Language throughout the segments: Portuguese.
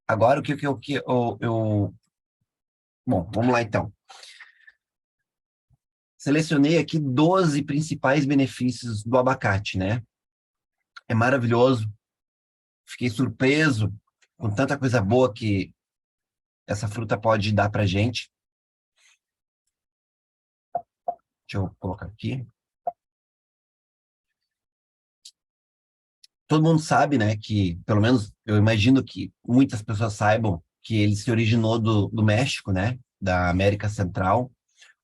Agora, Bom, vamos lá então. Selecionei aqui 12 principais benefícios do abacate, né? É maravilhoso. Fiquei surpreso com tanta coisa boa que essa fruta pode dar pra gente. Deixa eu colocar aqui. Todo mundo sabe, né, que, pelo menos eu imagino que muitas pessoas saibam que ele se originou do México, né, da América Central.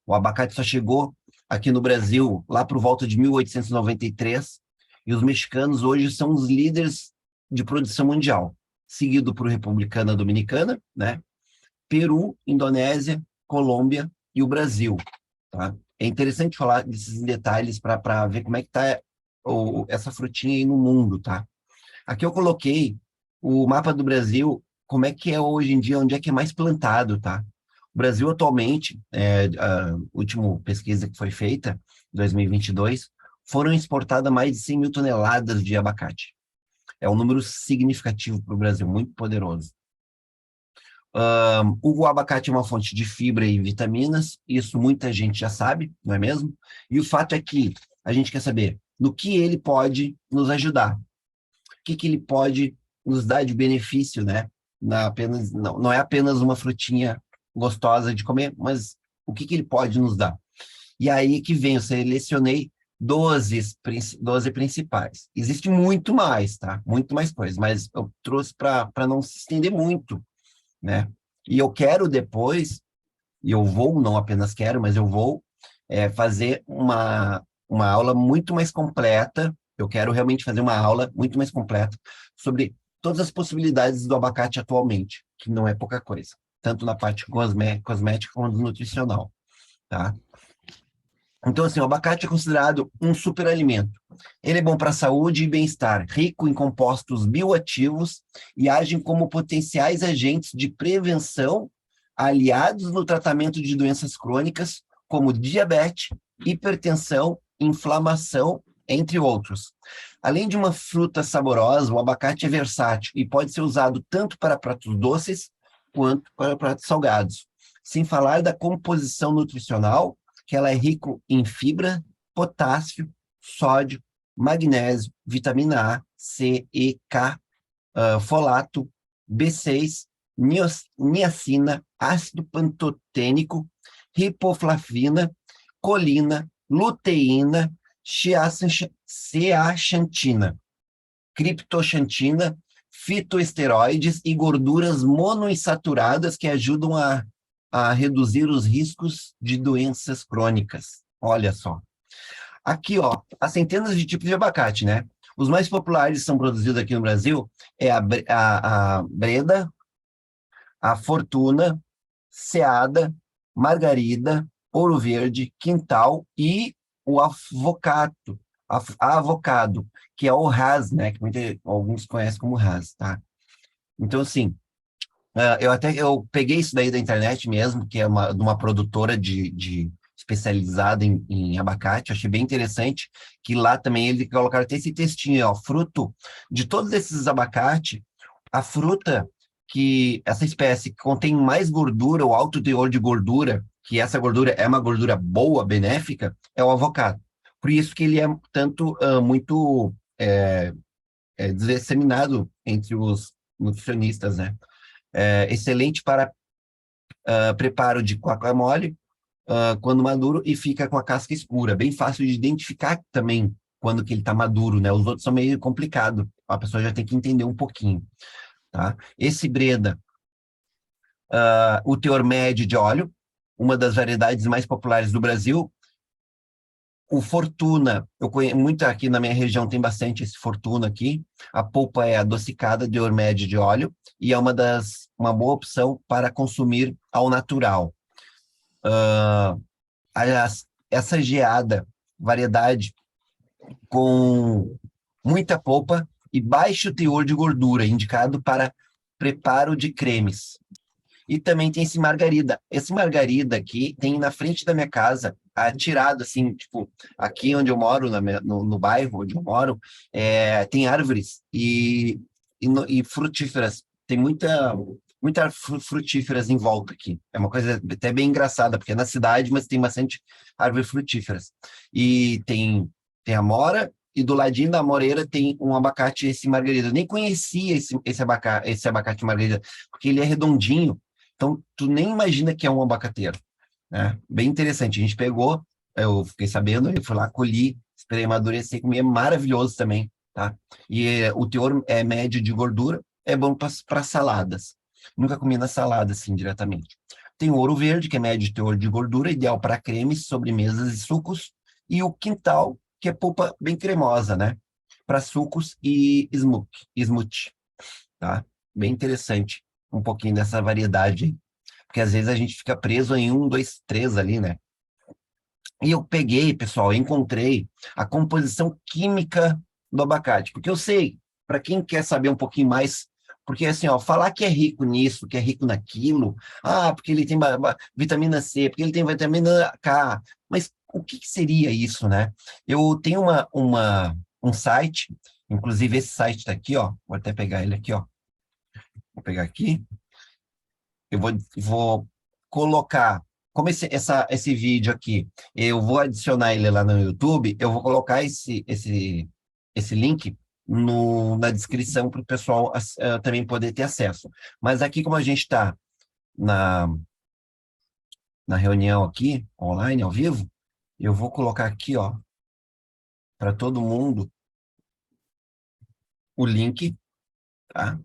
O abacate só chegou aqui no Brasil lá por volta de 1893, e os mexicanos hoje são os líderes de produção mundial, seguido por República Dominicana, né, Peru, Indonésia, Colômbia e o Brasil, tá? É interessante falar desses detalhes para ver como é que está essa frutinha aí no mundo, tá? Aqui eu coloquei o mapa do Brasil, como é que é hoje em dia, onde é que é mais plantado, tá? O Brasil atualmente, a última pesquisa que foi feita, 2022, foram exportadas mais de 100 mil toneladas de abacate. É um número significativo para o Brasil, muito poderoso. O abacate é uma fonte de fibra e vitaminas, isso muita gente já sabe, não é mesmo? E o fato é que a gente quer saber no que ele pode nos ajudar, o que ele pode nos dar de benefício, né? Não é apenas uma frutinha gostosa de comer, mas o que ele pode nos dar. E aí que vem, eu selecionei 12 principais. Existe muito mais, tá? Muito mais coisas, mas eu trouxe para não se estender muito, né? E eu quero depois, e eu vou, não apenas quero, mas eu vou fazer uma aula muito mais completa. Eu quero realmente fazer uma aula muito mais completa sobre todas as possibilidades do abacate atualmente, que não é pouca coisa, tanto na parte cosmética quanto nutricional, tá? Então, assim, o abacate é considerado um superalimento. Ele é bom para a saúde e bem-estar, rico em compostos bioativos e agem como potenciais agentes de prevenção, aliados no tratamento de doenças crônicas, como diabetes, hipertensão, inflamação, entre outros. Além de uma fruta saborosa, o abacate é versátil e pode ser usado tanto para pratos doces quanto para pratos salgados. Sem falar da composição nutricional, que ela é rico em fibra, potássio, sódio, magnésio, vitamina A, C, E, K, folato, B6, niacina, ácido pantotênico, riboflavina, colina, luteína, zeaxantina, criptoxantina, fitoesteroides e gorduras monoinsaturadas que ajudam a reduzir os riscos de doenças crônicas. Olha só. Aqui, ó, há centenas de tipos de abacate, né? Os mais populares são produzidos aqui no Brasil é a Breda, a Fortuna, Seada, Margarida, Ouro Verde, Quintal e o avocado, que é o Hass, né? Que alguns conhecem como Hass, tá? Então, assim, eu peguei isso daí da internet mesmo, que é de uma produtora especializada em abacate. Eu achei bem interessante que lá também eles colocaram até esse textinho, ó, fruto de todos esses abacate, a fruta que essa espécie que contém mais gordura, o alto teor de gordura, que essa gordura é uma gordura boa, benéfica, é o avocado. Por isso que ele é tanto muito disseminado entre os nutricionistas, né? Excelente para preparo de guacamole, quando maduro, e fica com a casca escura. Bem fácil de identificar também quando que ele está maduro, né? Os outros são meio complicado. A pessoa já tem que entender um pouquinho, tá? Esse Breda, o teor médio de óleo, uma das variedades mais populares do Brasil. O Fortuna, eu conheço muito aqui na minha região, tem bastante esse Fortuna aqui. A polpa é adocicada, de teor médio de óleo, e é uma boa opção para consumir ao natural. Essa geada, variedade com muita polpa e baixo teor de gordura, indicado para preparo de cremes. E também tem esse margarida. Esse margarida aqui tem na frente da minha casa, atirado assim, tipo, aqui onde eu moro, no bairro onde eu moro, tem árvores e frutíferas tem muita frutíferas em volta aqui. É uma coisa até bem engraçada, porque é na cidade, mas tem bastante árvores frutíferas. E tem amora, e do ladinho da amoreira tem um abacate, esse margarida. Eu nem conhecia esse abacate margarida, porque ele é redondinho, então tu nem imagina que é um abacateiro, né? Bem interessante. A gente pegou, eu fiquei sabendo, eu fui lá, colhi, esperei amadurecer, comi, é maravilhoso também, tá? E o teor é médio de gordura, é bom para saladas. Nunca comi na salada, assim, diretamente. Tem o ouro verde, que é médio de teor de gordura, ideal para cremes, sobremesas e sucos. E o quintal, que é polpa bem cremosa, né? Para sucos e smoothie, tá? Bem interessante um pouquinho dessa variedade aí. Porque às vezes a gente fica preso em um, dois, três ali, né? E eu peguei, pessoal, encontrei a composição química do abacate, porque eu sei, para quem quer saber um pouquinho mais, porque assim, ó, falar que é rico nisso, que é rico naquilo, porque ele tem vitamina C, porque ele tem vitamina K, mas o que seria isso, né? Eu tenho um site, inclusive esse site está aqui, ó, vou até pegar ele aqui, ó, vou pegar aqui, eu vou colocar, como esse vídeo aqui, eu vou adicionar ele lá no YouTube, eu vou colocar esse link na descrição para o pessoal também poder ter acesso. Mas aqui, como a gente está na, na reunião aqui, online, ao vivo, eu vou colocar aqui, ó, para todo mundo o link, tá?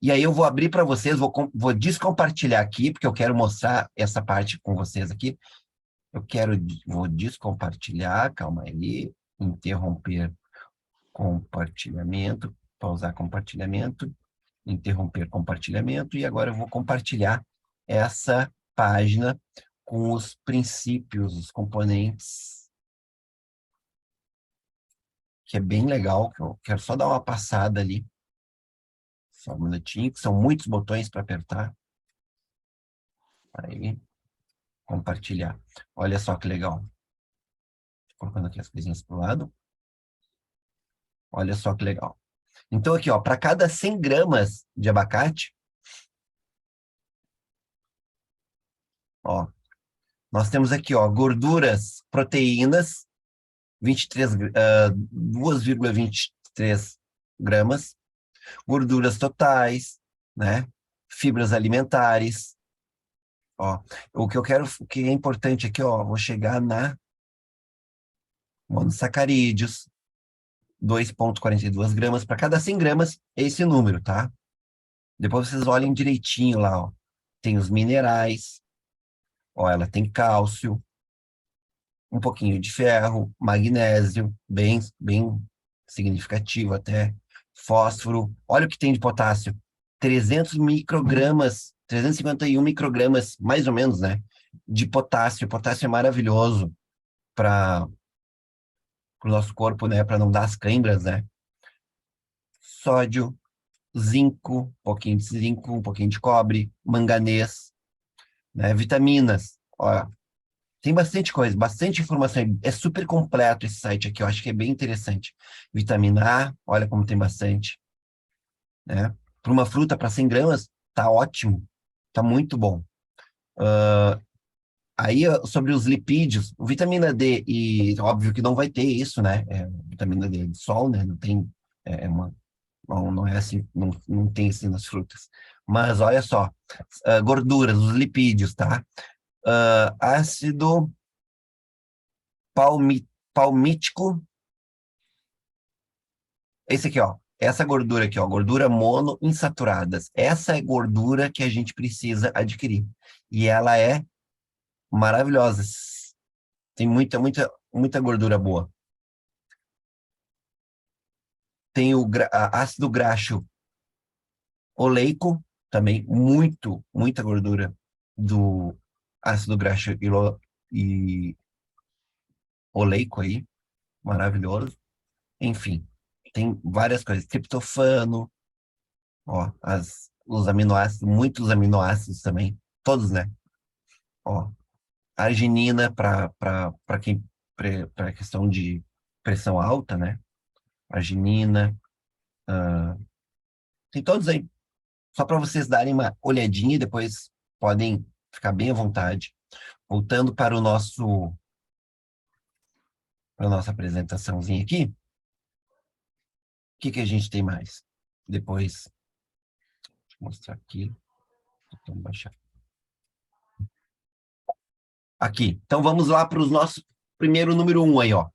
E aí eu vou abrir para vocês, vou descompartilhar aqui, porque eu quero mostrar essa parte com vocês aqui. Vou descompartilhar, calma aí, interromper compartilhamento, pausar compartilhamento, interromper compartilhamento, e agora eu vou compartilhar essa página com os princípios, os componentes, que é bem legal, que eu quero só dar uma passada ali, só um minutinho, que são muitos botões para apertar. Aí, compartilhar. Olha só que legal. Colocando aqui as coisinhas para o lado. Olha só que legal. Então, aqui, ó, para cada 100 gramas de abacate, ó, nós temos aqui, ó, gorduras, proteínas, 2,23 gramas, gorduras totais, né? Fibras alimentares, ó. O que é importante aqui, ó, vou chegar na monossacarídeos, 2,42 gramas. Para cada 100 gramas, é esse número, tá? Depois vocês olhem direitinho lá, ó. Tem os minerais, ó, ela tem cálcio, um pouquinho de ferro, magnésio, bem significativo até, fósforo. Olha o que tem de potássio, 300 microgramas, 351 microgramas, mais ou menos, né? De potássio. Potássio é maravilhoso para o nosso corpo, né? Para não dar as câimbras, né? Sódio, zinco, um pouquinho de zinco, um pouquinho de cobre, manganês, né? Vitaminas. Ó, tem bastante coisa, bastante informação. É super completo esse site aqui, eu acho que é bem interessante. Vitamina A, olha como tem bastante, né? Para uma fruta, para 100 gramas, tá ótimo, tá muito bom. Aí, ó, sobre os lipídios, vitamina D, e óbvio que não vai ter isso, né? Vitamina D de sol, né? Não tem, não é assim, não tem assim nas frutas. Mas olha só, gorduras, os lipídios, tá? Ácido palmítico, esse aqui, ó. Essa gordura aqui, ó, gordura monoinsaturadas. Essa é gordura que a gente precisa adquirir. E ela é maravilhosa. Tem muita gordura boa. Tem o ácido graxo oleico, também muita gordura do ácido graxo e oleico aí, maravilhoso. Enfim, tem várias coisas. Triptofano, ó, os aminoácidos, muitos aminoácidos também, todos, né? Ó, arginina para questão de pressão alta, né? Arginina, tem todos aí. Só para vocês darem uma olhadinha e depois podem ficar bem à vontade. Voltando para a nossa apresentaçãozinha aqui, o que a gente tem mais? Depois, deixa eu mostrar aqui. Vamos baixar. Aqui. Então, vamos lá para os nossos... Primeiro, número 1 aí, ó.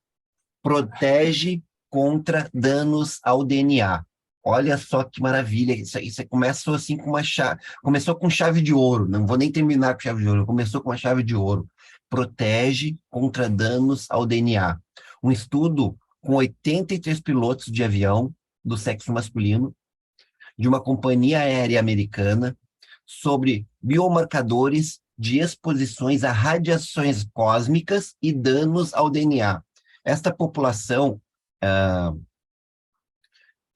Protege contra danos ao DNA. Olha só que maravilha. Isso começou assim com uma chave. Começou com chave de ouro. Não vou nem terminar com chave de ouro. Começou com uma chave de ouro. Protege contra danos ao DNA. Um estudo com 83 pilotos de avião do sexo masculino, de uma companhia aérea americana, sobre biomarcadores de exposições a radiações cósmicas e danos ao DNA. Esta população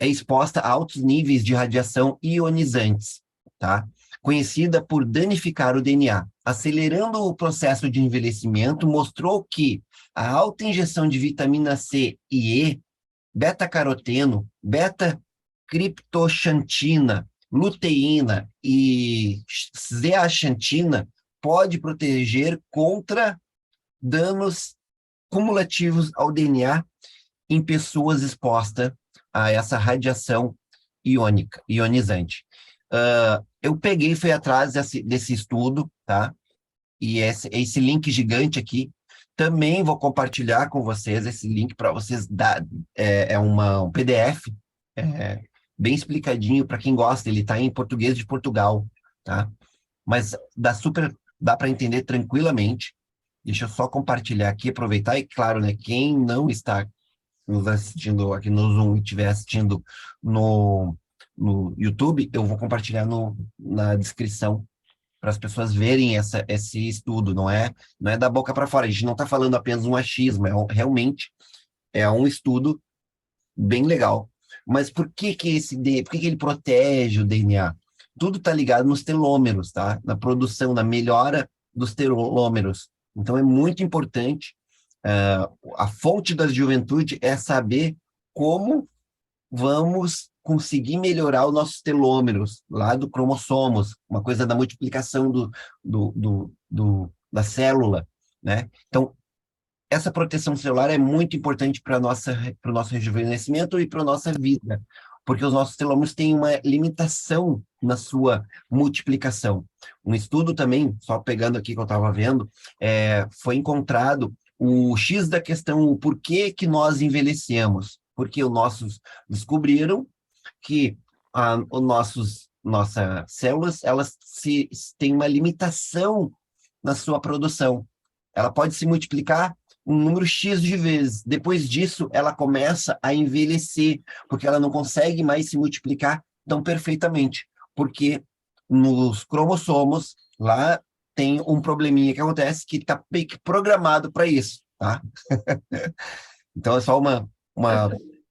é exposta a altos níveis de radiação ionizantes, tá? Conhecida por danificar o DNA. Acelerando o processo de envelhecimento, mostrou que a alta injeção de vitamina C e E, beta-caroteno, beta-criptoxantina, luteína e zeaxantina pode proteger contra danos cumulativos ao DNA em pessoas expostas a essa radiação ionizante. Eu peguei e fui atrás desse estudo, tá? E esse link gigante aqui, também vou compartilhar com vocês esse link para vocês dar, um PDF, bem explicadinho para quem gosta, ele está em português de Portugal, tá? Mas dá para entender tranquilamente. Deixa eu só compartilhar aqui, aproveitar, e claro, né, quem não está nos assistindo aqui no Zoom e estiver assistindo no YouTube, eu vou compartilhar na descrição para as pessoas verem esse estudo, não é da boca para fora, a gente não está falando apenas um achismo, realmente é um estudo bem legal. Mas por que ele protege o DNA? Tudo está ligado nos telômeros, tá? Na produção, na melhora dos telômeros. Então é muito importante. A fonte da juventude é saber como vamos conseguir melhorar os nossos telômeros lá do cromossomos, uma coisa da multiplicação da célula, né? Então, essa proteção celular é muito importante para o nosso rejuvenescimento e para a nossa vida, porque os nossos telômeros têm uma limitação na sua multiplicação. Um estudo também, só pegando aqui que eu estava vendo, foi encontrado o X da questão, o porquê que nós envelhecemos, porque os nossos descobriram que nossas células, elas têm uma limitação na sua produção. Ela pode se multiplicar um número X de vezes. Depois disso, ela começa a envelhecer, porque ela não consegue mais se multiplicar tão perfeitamente, porque nos cromossomos, lá tem um probleminha que acontece que está programado para isso, tá? Então, é só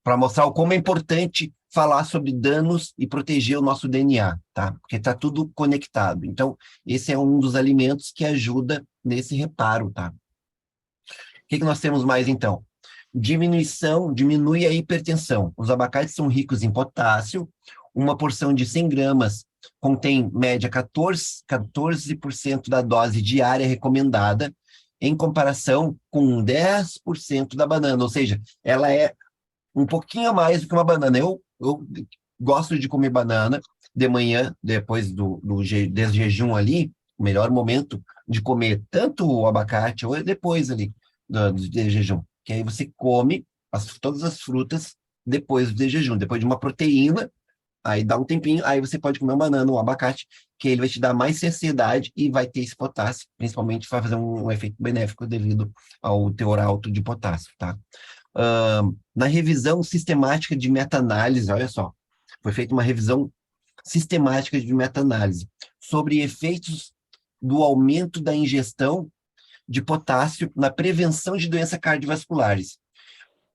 para mostrar o como é importante falar sobre danos e proteger o nosso DNA, tá? Porque está tudo conectado. Então, esse é um dos alimentos que ajuda nesse reparo, tá? O que nós temos mais, então? Diminui a hipertensão. Os abacates são ricos em potássio, uma porção de 100 gramas contém, média, 14% da dose diária recomendada, em comparação com 10% da banana, ou seja, ela é um pouquinho a mais do que uma banana. Eu gosto de comer banana de manhã, depois desse jejum ali, o melhor momento de comer tanto o abacate ou depois ali do jejum, que aí você come todas as frutas depois do jejum, depois de uma proteína, aí dá um tempinho, aí você pode comer uma banana, um abacate, que ele vai te dar mais saciedade e vai ter esse potássio, principalmente vai fazer um efeito benéfico devido ao teor alto de potássio, tá? Na revisão sistemática de meta-análise, olha só, foi feita uma revisão sistemática de meta-análise sobre efeitos do aumento da ingestão de potássio na prevenção de doenças cardiovasculares,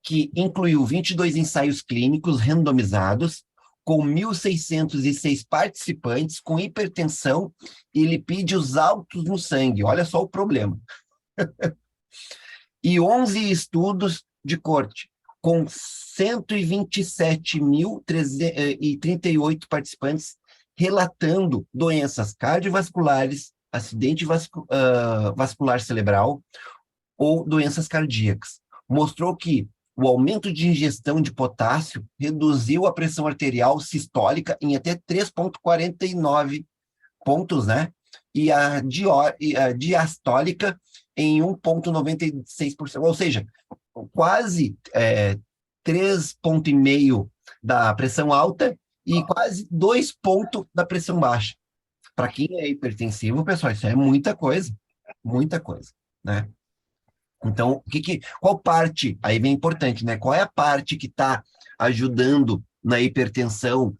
que incluiu 22 ensaios clínicos randomizados com 1.606 participantes com hipertensão e lipídios altos no sangue. Olha só o problema. E 11 estudos de corte, com 127.038 participantes relatando doenças cardiovasculares, acidente vascular cerebral ou doenças cardíacas. Mostrou que o aumento de ingestão de potássio reduziu a pressão arterial sistólica em até 3,49 pontos, né? E a diastólica em 1,96%, ou seja, quase 3,5 pontos da pressão alta e quase 2 pontos da pressão baixa. Para quem é hipertensivo, pessoal, isso é muita coisa, né? Então, qual parte, aí vem importante, né? Qual é a parte que está ajudando na hipertensão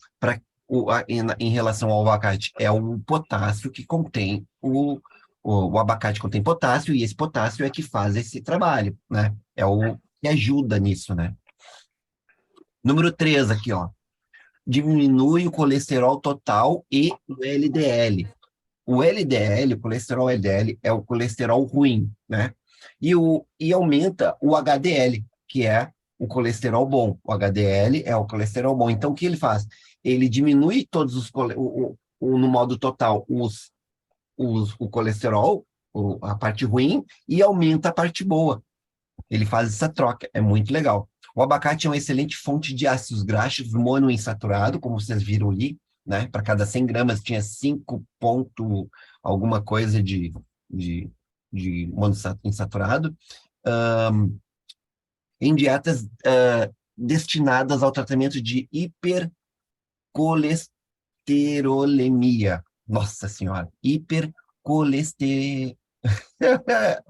em relação ao abacate? É o potássio que contém o abacate contém potássio, e esse potássio é que faz esse trabalho, né? É o que ajuda nisso, né? Número 3 aqui, ó. Diminui o colesterol total e o LDL. O LDL, o colesterol LDL, é o colesterol ruim, né? E aumenta o HDL, que é o colesterol bom. O HDL é o colesterol bom. Então, o que ele faz? Ele diminui todos no modo total, o colesterol, a parte ruim, e aumenta a parte boa. Ele faz essa troca, é muito legal. O abacate é uma excelente fonte de ácidos graxos monoinsaturado, como vocês viram ali, né? Para cada 100 gramas tinha 5 ponto alguma coisa de, de monoinsaturado. Um, em dietas destinadas ao tratamento de hipercolesterolemia. Nossa Senhora, hipercolesterolemia.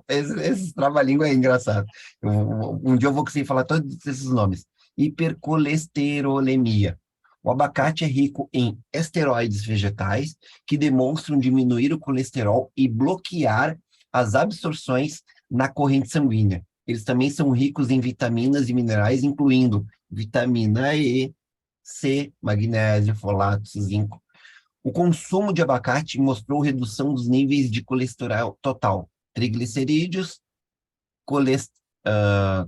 Esse trava-língua é engraçado. Um dia eu vou conseguir falar todos esses nomes. Hipercolesterolemia. O abacate é rico em esteroides vegetais que demonstram diminuir o colesterol e bloquear as absorções na corrente sanguínea. Eles também são ricos em vitaminas e minerais, incluindo vitamina E, C, magnésio, folato, zinco. O consumo de abacate mostrou redução dos níveis de colesterol total, triglicerídeos,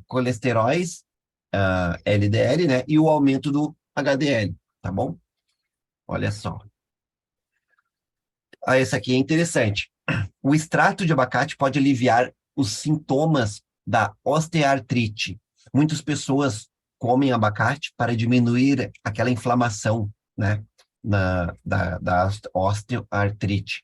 colesteróis, LDL, né? E o aumento do HDL, tá bom? Olha só. Esse aqui é interessante. O extrato de abacate pode aliviar os sintomas da osteoartrite. Muitas pessoas comem abacate para diminuir aquela inflamação, né? Da osteoartrite.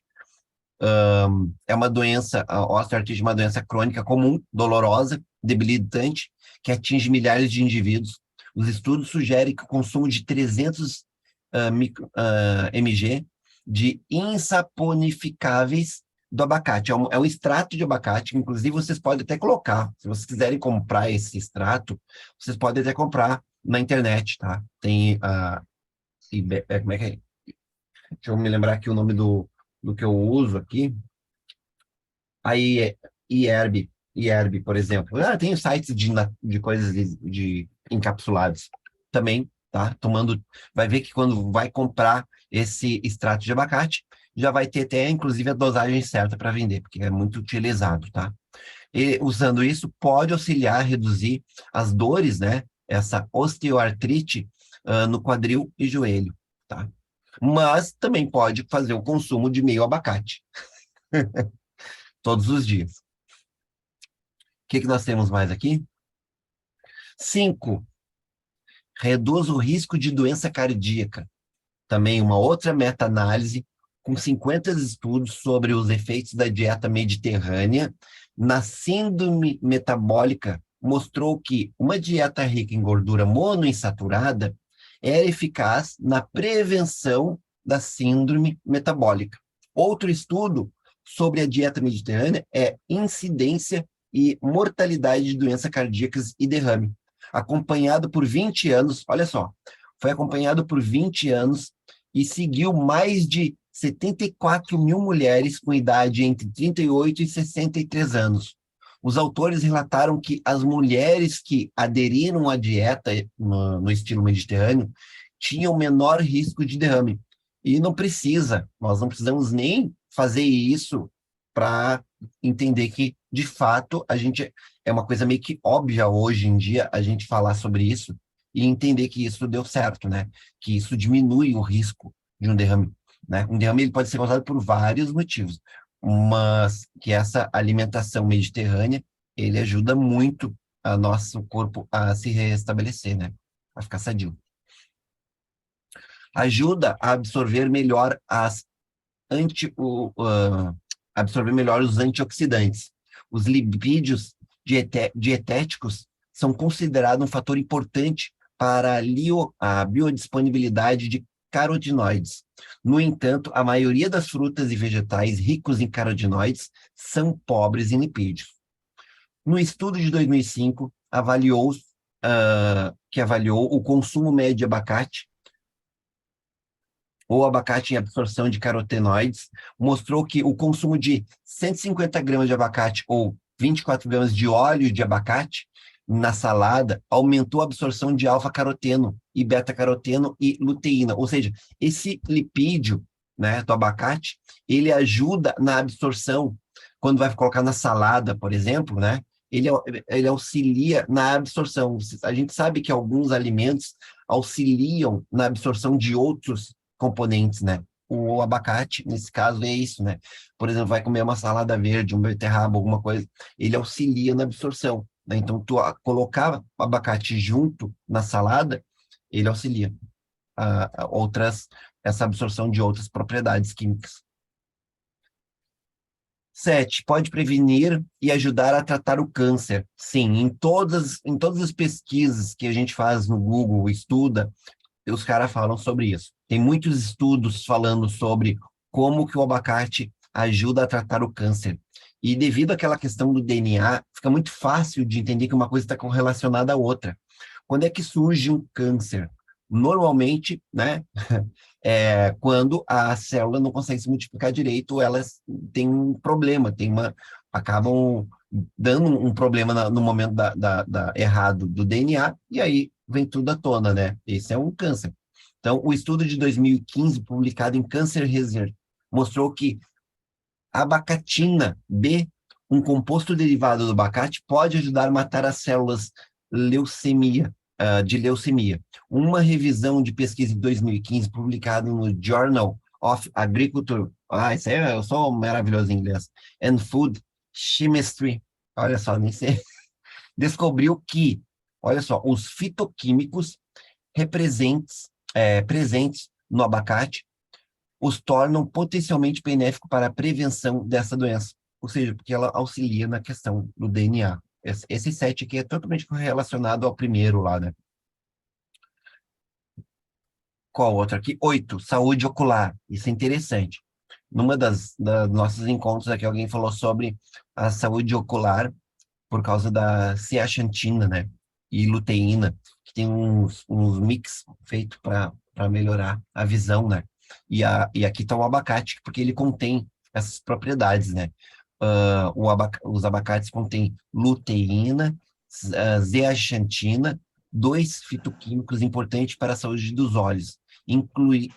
É uma doença, a osteoartrite é uma doença crônica comum, dolorosa, debilitante, que atinge milhares de indivíduos. Os estudos sugerem que o consumo de 300 mg de insaponificáveis do abacate. É um extrato de abacate, inclusive vocês podem até colocar, se vocês quiserem comprar esse extrato, vocês podem até comprar na internet, tá? Tem como é que é? Deixa eu me lembrar aqui o nome do que eu uso aqui. Aí, IERB, por exemplo. Tem sites de coisas de encapsulados também, tá? Vai ver que quando vai comprar esse extrato de abacate, já vai ter até, inclusive, a dosagem certa para vender, porque é muito utilizado, tá? E usando isso, pode auxiliar a reduzir as dores, né? Essa osteoartrite, no quadril e joelho, tá? Mas também pode fazer o consumo de meio abacate todos os dias. O que nós temos mais aqui? 5. Reduz o risco de doença cardíaca. Também uma outra meta-análise com 50 estudos sobre os efeitos da dieta mediterrânea na síndrome metabólica mostrou que uma dieta rica em gordura monoinsaturada era eficaz na prevenção da síndrome metabólica. Outro estudo sobre a dieta mediterrânea é incidência e mortalidade de doenças cardíacas e derrame, acompanhado por 20 anos, olha só, foi acompanhado por 20 anos e seguiu mais de 74 mil mulheres com idade entre 38 e 63 anos. Os autores relataram que as mulheres que aderiram à dieta no estilo mediterrâneo tinham menor risco de derrame. E nós não precisamos nem fazer isso para entender que, de fato, é uma coisa meio que óbvia hoje em dia a gente falar sobre isso e entender que isso deu certo, né? Que isso diminui o risco de um derrame. né? Um derrame ele pode ser causado por vários motivos, mas que essa alimentação mediterrânea, ele ajuda muito a nosso corpo a se restabelecer, né? A ficar sadio. Ajuda a absorver melhor absorver melhor os antioxidantes. Os lipídios dietéticos são considerados um fator importante para a biodisponibilidade de carotenoides. No entanto, a maioria das frutas e vegetais ricos em carotenoides são pobres em lipídios. No estudo de 2005, que avaliou o consumo médio de abacate, ou abacate em absorção de carotenoides, mostrou que o consumo de 150 gramas de abacate ou 24 gramas de óleo de abacate na salada aumentou a absorção de alfa-caroteno e beta-caroteno e luteína. Ou seja, esse lipídio, né, do abacate, ele ajuda na absorção. Quando vai colocar na salada, por exemplo, né, ele auxilia na absorção. A gente sabe que alguns alimentos auxiliam na absorção de outros componentes, né? O abacate, nesse caso, é isso, né? Por exemplo, vai comer uma salada verde, um beterraba, alguma coisa, ele auxilia na absorção, né? Então, colocar o abacate junto na salada, ele auxilia essa absorção de outras propriedades químicas. 7, pode prevenir e ajudar a tratar o câncer. Sim, em todas as pesquisas que a gente faz no Google, estuda, os caras falam sobre isso. Tem muitos estudos falando sobre como que o abacate ajuda a tratar o câncer. E devido àquela questão do DNA, fica muito fácil de entender que uma coisa está correlacionada à outra. Quando é que surge um câncer? Normalmente, né, quando a célula não consegue se multiplicar direito, elas têm um problema, acabam dando um problema no momento errado do DNA, e aí vem tudo à tona, né? Esse é um câncer. Então, o estudo de 2015, publicado em Cancer Research, mostrou que a abacatina B, um composto derivado do abacate, pode ajudar a matar as células de leucemia. Uma revisão de pesquisa de 2015, publicada no Journal of Agriculture, isso aí eu sou maravilhoso em inglês, and Food Chemistry, olha só, nem sei, descobriu que, olha só, os fitoquímicos presentes no abacate os tornam potencialmente benéficos para a prevenção dessa doença. Ou seja, porque ela auxilia na questão do DNA. Esse 7 aqui é totalmente relacionado ao primeiro lá, né? Qual outro aqui? 8, saúde ocular. Isso é interessante. Numa das nossos encontros aqui, alguém falou sobre a saúde ocular por causa da zeaxantina, né? E luteína, que tem uns mix feito para melhorar a visão, né? E aqui está o abacate, porque ele contém essas propriedades, né? Os abacates contêm luteína, zeaxantina, dois fitoquímicos importantes para a saúde dos olhos. Incluir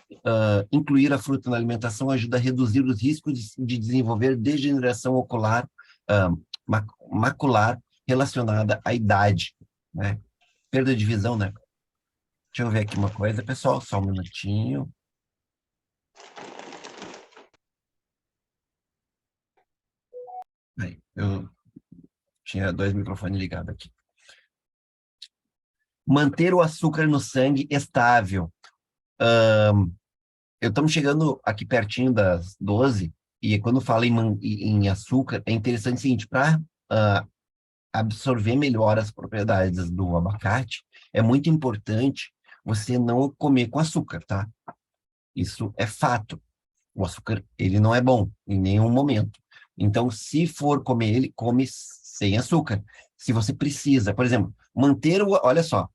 a fruta na alimentação ajuda a reduzir os riscos de desenvolver degeneração ocular, macular, relacionada à idade, né? Perda de visão, né? Deixa eu ver aqui uma coisa, pessoal, só um minutinho. Aí, eu tinha 2 microfones ligados aqui. Manter o açúcar no sangue estável. Estamos chegando aqui pertinho das 12, e quando fala em açúcar, é interessante o seguinte, para absorver melhor as propriedades do abacate, é muito importante você não comer com açúcar, tá? Isso é fato. O açúcar, ele não é bom em nenhum momento. Então, se for comer ele, come sem açúcar. Se você precisa, por exemplo, olha só,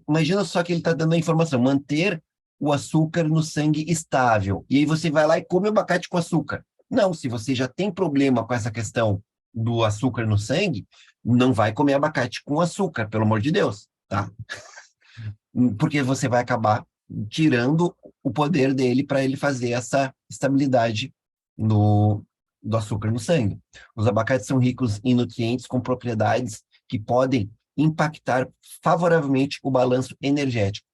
imagina só que ele está dando a informação, manter o açúcar no sangue estável. E aí você vai lá e come o abacate com açúcar. Não, se você já tem problema com essa questão do açúcar no sangue, não vai comer abacate com açúcar, pelo amor de Deus, tá? Porque você vai acabar tirando o poder dele para ele fazer essa estabilidade do açúcar no sangue. Os abacates são ricos em nutrientes com propriedades que podem impactar favoravelmente o balanço energético.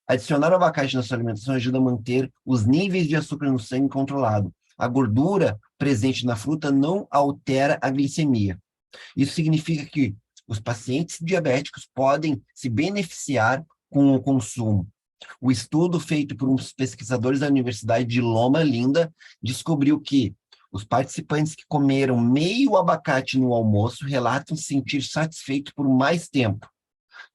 Adicionar o abacate na sua alimentação ajuda a manter os níveis de açúcar no sangue controlado. A gordura presente na fruta não altera a glicemia. Isso significa que os pacientes diabéticos podem se beneficiar com o consumo. O estudo feito por uns pesquisadores da Universidade de Loma Linda descobriu que os participantes que comeram meio abacate no almoço relatam se sentir satisfeitos por mais tempo.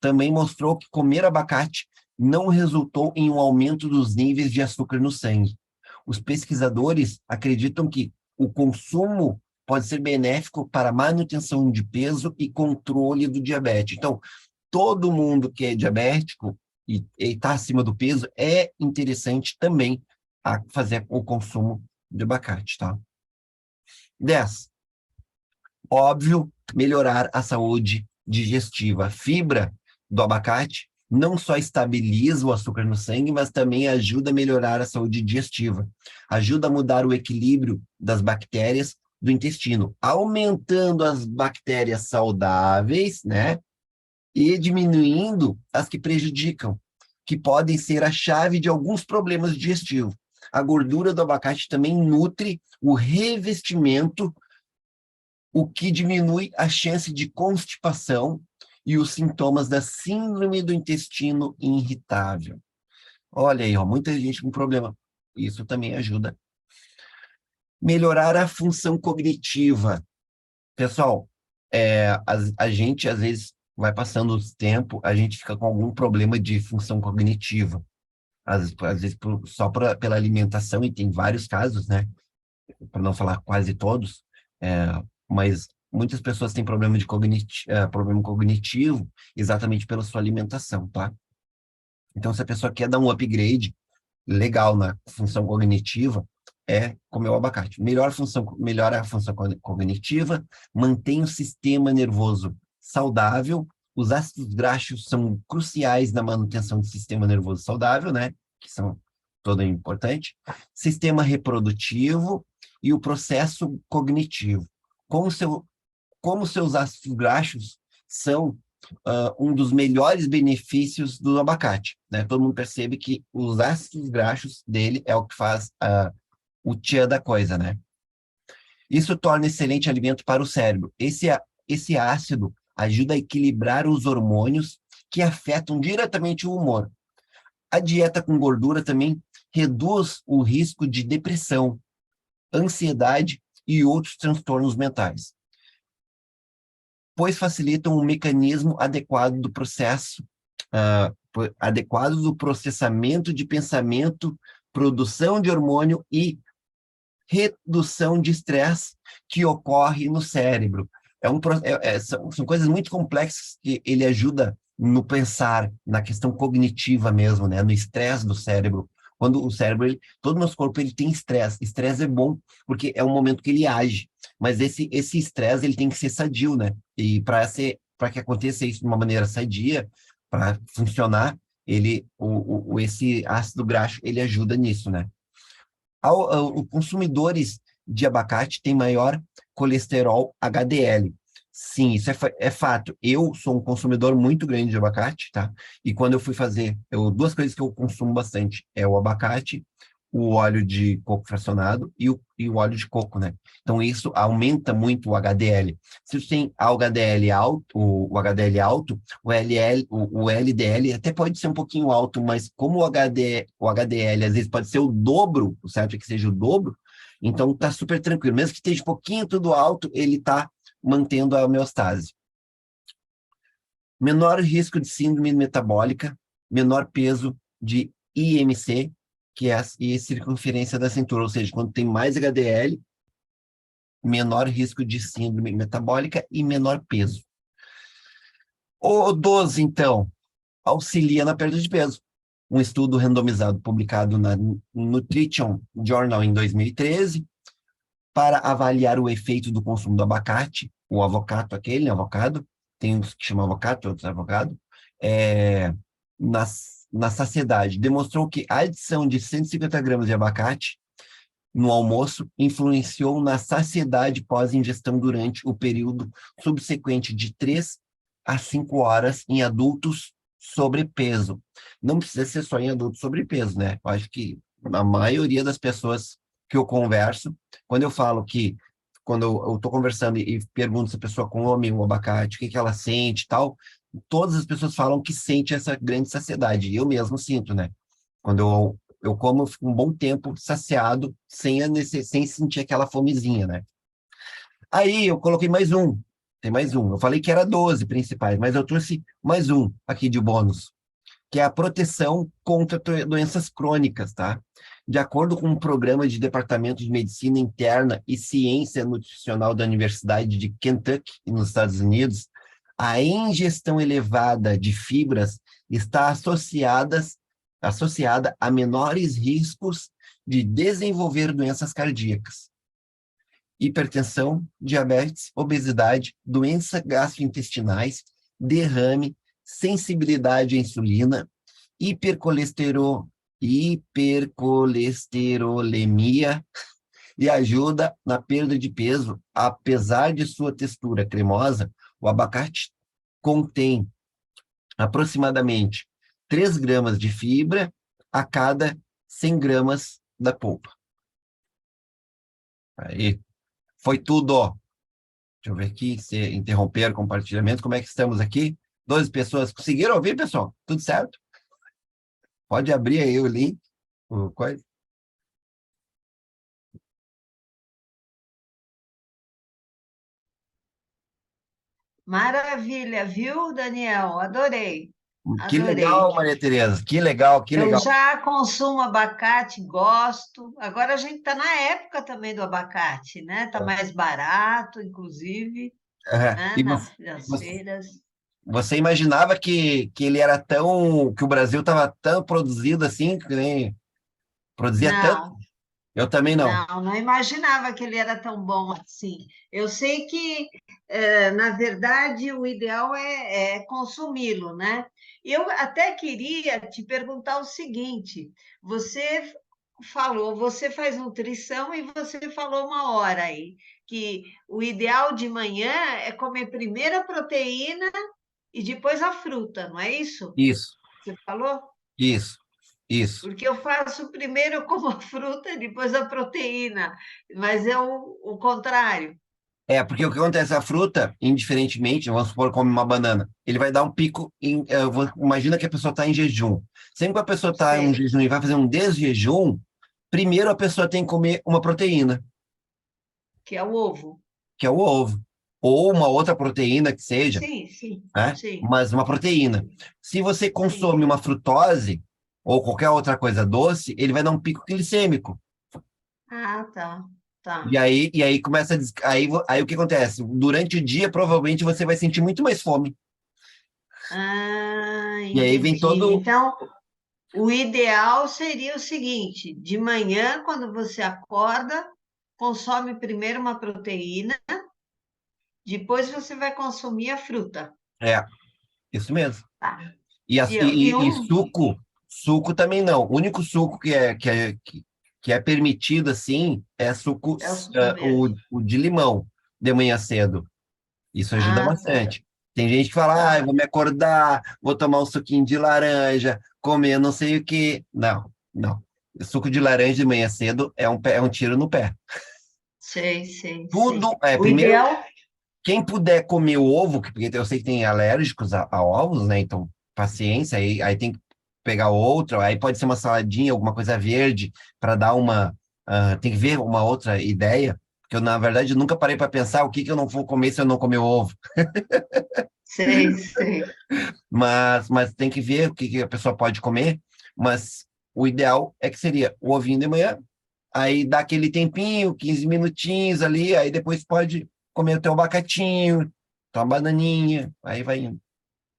Também mostrou que comer abacate não resultou em um aumento dos níveis de açúcar no sangue. Os pesquisadores acreditam que o consumo pode ser benéfico para a manutenção de peso e controle do diabetes. Então, todo mundo que é diabético e está acima do peso, é interessante também a fazer o consumo de abacate, tá? 10. Óbvio, melhorar a saúde digestiva. A fibra do abacate não só estabiliza o açúcar no sangue, mas também ajuda a melhorar a saúde digestiva. Ajuda a mudar o equilíbrio das bactérias do intestino, aumentando as bactérias saudáveis, né? E diminuindo as que prejudicam, que podem ser a chave de alguns problemas digestivos. A gordura do abacate também nutre o revestimento, o que diminui a chance de constipação e os sintomas da síndrome do intestino irritável. Olha aí, ó, muita gente com problema. Isso também ajuda. Melhorar a função cognitiva. Pessoal, a gente, às vezes, vai passando o tempo, a gente fica com algum problema de função cognitiva. Às vezes só pela alimentação, e tem vários casos, né? Para não falar quase todos, mas muitas pessoas têm problema cognitivo exatamente pela sua alimentação, tá? Então, se a pessoa quer dar um upgrade legal na função cognitiva, é comer o abacate. Melhora a função cognitiva, mantém o sistema nervoso saudável. Os ácidos graxos são cruciais na manutenção do sistema nervoso saudável, né? Que são todo importante. Sistema reprodutivo e o processo cognitivo. Como seus ácidos graxos são um dos melhores benefícios do abacate, né? Todo mundo percebe que os ácidos graxos dele é o que faz o tchan da coisa, né? Isso torna excelente alimento para o cérebro. Esse ácido ajuda a equilibrar os hormônios que afetam diretamente o humor. A dieta com gordura também reduz o risco de depressão, ansiedade e outros transtornos mentais, pois facilitam um mecanismo adequado do processamento de pensamento, produção de hormônio e redução de estresse que ocorre no cérebro. São coisas muito complexas que ele ajuda no pensar, na questão cognitiva mesmo, né? No estresse do cérebro. Quando o cérebro, todo o nosso corpo, ele tem estresse. Estresse é bom, porque é um momento que ele age. Mas esse estresse, ele tem que ser sadio, né? E para que aconteça isso de uma maneira sadia, para funcionar, esse ácido graxo, ele ajuda nisso, né? Os consumidores de abacate têm maior colesterol HDL. Sim, isso é fato. Eu sou um consumidor muito grande de abacate, tá? E quando eu fui fazer, duas coisas que eu consumo bastante é o abacate, o óleo de coco fracionado e o óleo de coco, né? Então isso aumenta muito o HDL. Se você tem HDL alto, o HDL alto, o LDL até pode ser um pouquinho alto, mas como o HDL às vezes pode ser o dobro, o certo é que seja o dobro, então tá super tranquilo. Mesmo que esteja um pouquinho tudo alto, ele tá mantendo a homeostase. Menor risco de síndrome metabólica, menor peso de IMC, que é a circunferência da cintura, ou seja, quando tem mais HDL, menor risco de síndrome metabólica e menor peso. O 12, então, auxilia na perda de peso. Um estudo randomizado publicado na Nutrition Journal em 2013, para avaliar o efeito do consumo do abacate, o avocado, avocado, tem uns que chamam avocado, outros avocado, na saciedade. Demonstrou que a adição de 150 gramas de abacate no almoço influenciou na saciedade pós-ingestão durante o período subsequente de 3 a 5 horas em adultos sobrepeso. Não precisa ser só em adulto sobrepeso, né? Eu acho que a maioria das pessoas que eu converso, quando eu falo que, quando eu estou conversando e pergunto se a pessoa come um abacate, o que que ela sente e tal, todas as pessoas falam que sente essa grande saciedade. E eu mesmo sinto, né? Quando eu como, eu fico um bom tempo saciado, sem sentir aquela fomezinha, né? Aí eu coloquei mais um. Tem mais um. Eu falei que era 12 principais, mas eu trouxe mais um aqui de bônus, que é a proteção contra doenças crônicas, tá? De acordo com um programa de Departamento de Medicina Interna e Ciência Nutricional da Universidade de Kentucky, nos Estados Unidos, a ingestão elevada de fibras está associada a menores riscos de desenvolver doenças cardíacas, hipertensão, diabetes, obesidade, doenças gastrointestinais, derrame, sensibilidade à insulina, hipercolesterolemia e ajuda na perda de peso. Apesar de sua textura cremosa, o abacate contém aproximadamente 3 gramas de fibra a cada 100 gramas da polpa. Aí, foi tudo, ó. Deixa eu ver aqui, se interromper o compartilhamento. Como é que estamos aqui? 12 pessoas. Conseguiram ouvir, pessoal? Tudo certo? Pode abrir aí o link. Coisa. Maravilha, viu, Daniel? Adorei, Que adorei. legal, Maria Tereza. Que legal, que Eu legal. já consumo abacate, gosto. Agora a gente está na época também do abacate, né? Está mais barato, inclusive, né? E Nas você, feiras. você imaginava que ele era tão, que o Brasil estava tão produzido assim, que nem produzia tanto? Não, Eu também não. não imaginava que ele era tão bom assim. Eu sei que, na verdade, o ideal é consumi-lo, né? Eu até queria te perguntar o seguinte: você falou, você faz nutrição e você falou uma hora aí que o ideal de manhã é comer primeiro a proteína e depois a fruta, não é isso? Isso, Você falou? isso, isso. Porque eu faço primeiro como a fruta e depois a proteína, mas é o contrário. É, porque o que acontece, a fruta, indiferentemente, vamos supor, come uma banana, ele vai dar um pico imagina que a pessoa está em jejum. Sempre que a pessoa está em um Sei, jejum e vai fazer um desjejum, primeiro a pessoa tem que comer uma proteína, que é o ovo. que é o ovo, ou uma outra proteína que seja, Sim, sim, né? sim, Mas uma proteína. Se você sim. consome uma frutose ou qualquer outra coisa doce, ele vai dar um pico glicêmico. Ah, tá, E tá. aí, e aí começa aí o que acontece? Durante o dia, provavelmente você vai sentir muito mais fome. Ah, E aí vem entendi. todo. Então, o ideal seria o seguinte: de manhã, quando você acorda, consome primeiro uma proteína, depois você vai consumir a fruta. É, isso mesmo. Tá. E, E, e e um suco também não. O único suco que é permitido, assim, é suco, é o suco verde. o de limão, de manhã cedo. Isso ajuda Ah, tá, bastante. Tem gente que fala, eu tá. vou me acordar, vou tomar um suquinho de laranja, comer não sei o quê. Não, não. Suco de laranja de manhã cedo é um tiro no pé. Sei, sei, sei. Tudo, O primeiro, ideal, quem puder comer o ovo, porque eu sei que tem alérgicos a ovos, né? Então, paciência, aí tem que pegar outro, aí pode ser uma saladinha, alguma coisa verde, para dar uma. Tem que ver uma outra ideia, porque eu, na verdade, nunca parei para pensar o que que eu não vou comer se eu não comer o ovo. sei, sei. Mas tem que ver o que que a pessoa pode comer, mas o ideal é que seria o ovinho de manhã, aí dá aquele tempinho, 15 minutinhos ali, aí depois pode comer o teu abacatinho, tua bananinha, aí vai indo.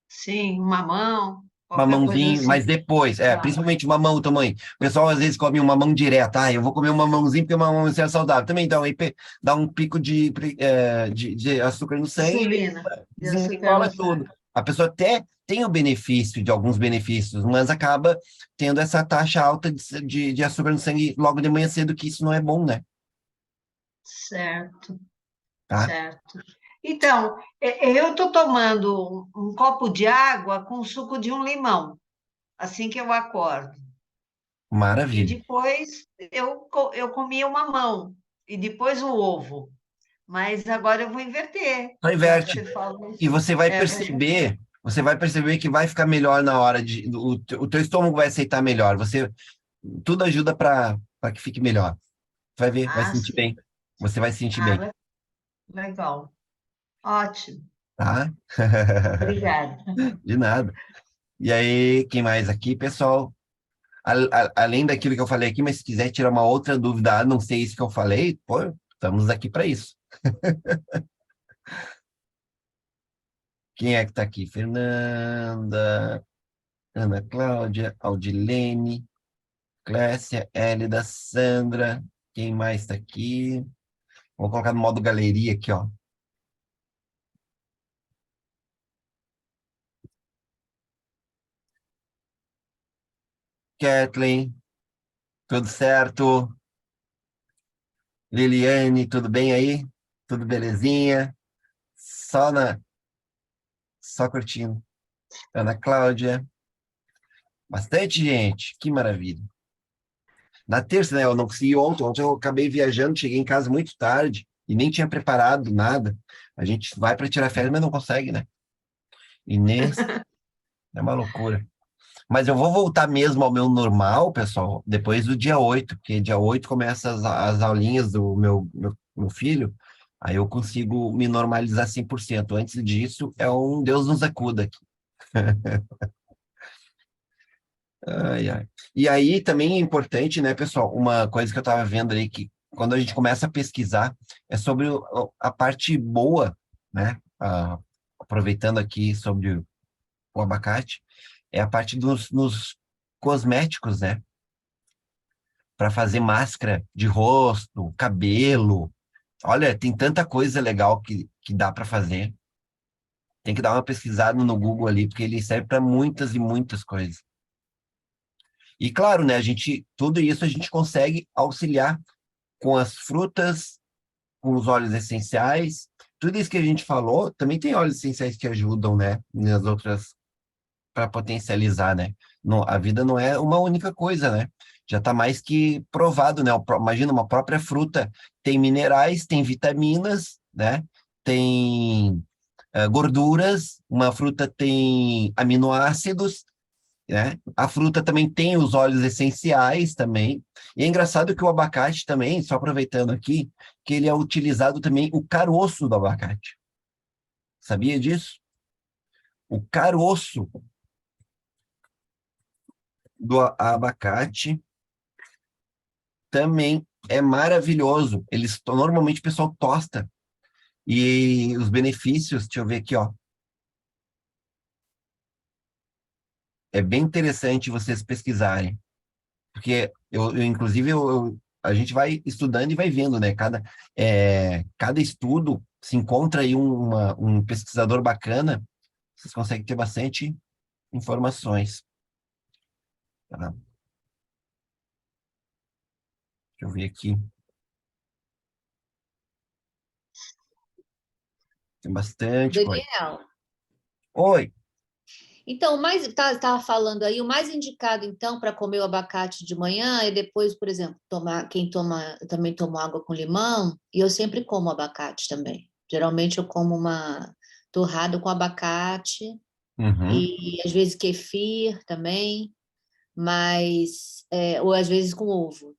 Sim, um mamão, qualquer coisa Mamãozinho, mas assim. depois, Tá. principalmente mamão também. O pessoal às vezes come um mamão direto. Eu vou comer um mamãozinho porque o mamão é saudável. Também dá, dá um pico de açúcar no sangue e Insulina, de açúcar no desenrola tudo. sangue. A pessoa até tem o benefício de alguns benefícios, mas acaba tendo essa taxa alta de açúcar no sangue logo de manhã cedo, que isso não é bom, né? Certo, Tá? certo. Então, eu estou tomando um copo de água com suco de um limão, assim que eu acordo. E Maravilha. depois eu comi uma mão, e depois o ovo. Mas agora eu vou inverter, Só já que inverte. você falou E isso. É, você vai perceber que vai ficar melhor na hora de. O teu estômago vai aceitar melhor. Tudo ajuda para que fique melhor. Vai ver, vai ah, sentir sim. bem. Você vai se sentir Ah, bem, legal. Ótimo. tá? Obrigada. De nada. E aí, quem mais aqui, pessoal? Além daquilo que eu falei aqui, mas se quiser tirar uma outra dúvida, não sei isso que eu falei, pô, estamos aqui para isso. Quem é que está aqui? Fernanda, Ana Cláudia, Aldilene, Clécia, Hélida, Sandra. Quem mais está aqui? Vou colocar no modo galeria aqui, ó. Kathleen, tudo certo? Liliane, tudo bem aí? Tudo belezinha? Só na, só curtindo. Ana Cláudia, bastante gente, que maravilha. Na terça, né, eu não consegui ontem eu acabei viajando, cheguei em casa muito tarde e nem tinha preparado nada. A gente vai para tirar férias, mas não consegue, né? Inês, é uma loucura. Mas eu vou voltar mesmo ao meu normal, pessoal, depois do dia 8 porque dia 8 começa as aulinhas do meu filho, aí eu consigo me normalizar 100%. Antes disso, é um Deus nos acuda aqui. Ai, ai. E aí também é importante, né, pessoal, uma coisa que eu estava vendo aí, que quando a gente começa a pesquisar, é sobre a parte boa, né, aproveitando aqui sobre o abacate, é a parte nos cosméticos, né? Para fazer máscara de rosto, cabelo. Olha, tem tanta coisa legal que dá para fazer. Tem que dar uma pesquisada no Google ali, porque ele serve para muitas e muitas coisas. E claro, né, tudo isso a gente consegue auxiliar com as frutas, com os óleos essenciais. Tudo isso que a gente falou, também tem óleos essenciais que ajudam, né, nas outras para potencializar, né? A vida não é uma única coisa, né? Já está mais que provado, né? Imagina, uma própria fruta tem minerais, tem vitaminas, né? Tem gorduras, uma fruta tem aminoácidos, né? A fruta também tem os óleos essenciais também. E é engraçado que o abacate também, só aproveitando aqui, que ele é utilizado também o caroço do abacate. Sabia disso? O caroço do abacate também é maravilhoso. Normalmente o pessoal tosta. E os benefícios, deixa eu ver aqui, ó. É bem interessante vocês pesquisarem. Porque inclusive, a gente vai estudando e vai vendo, né? Cada estudo se encontra aí um pesquisador bacana, vocês conseguem ter bastante informações. Tá? Deixa eu ver aqui. Tem bastante coisa. Daniel, Oi, então, estava falando aí, o mais indicado, então, para comer o abacate de manhã é depois, por exemplo, quem toma, eu também tomo água com limão, e eu sempre como abacate também. Geralmente eu como uma torrada com abacate uhum. e às vezes kefir também, ou às vezes com ovo.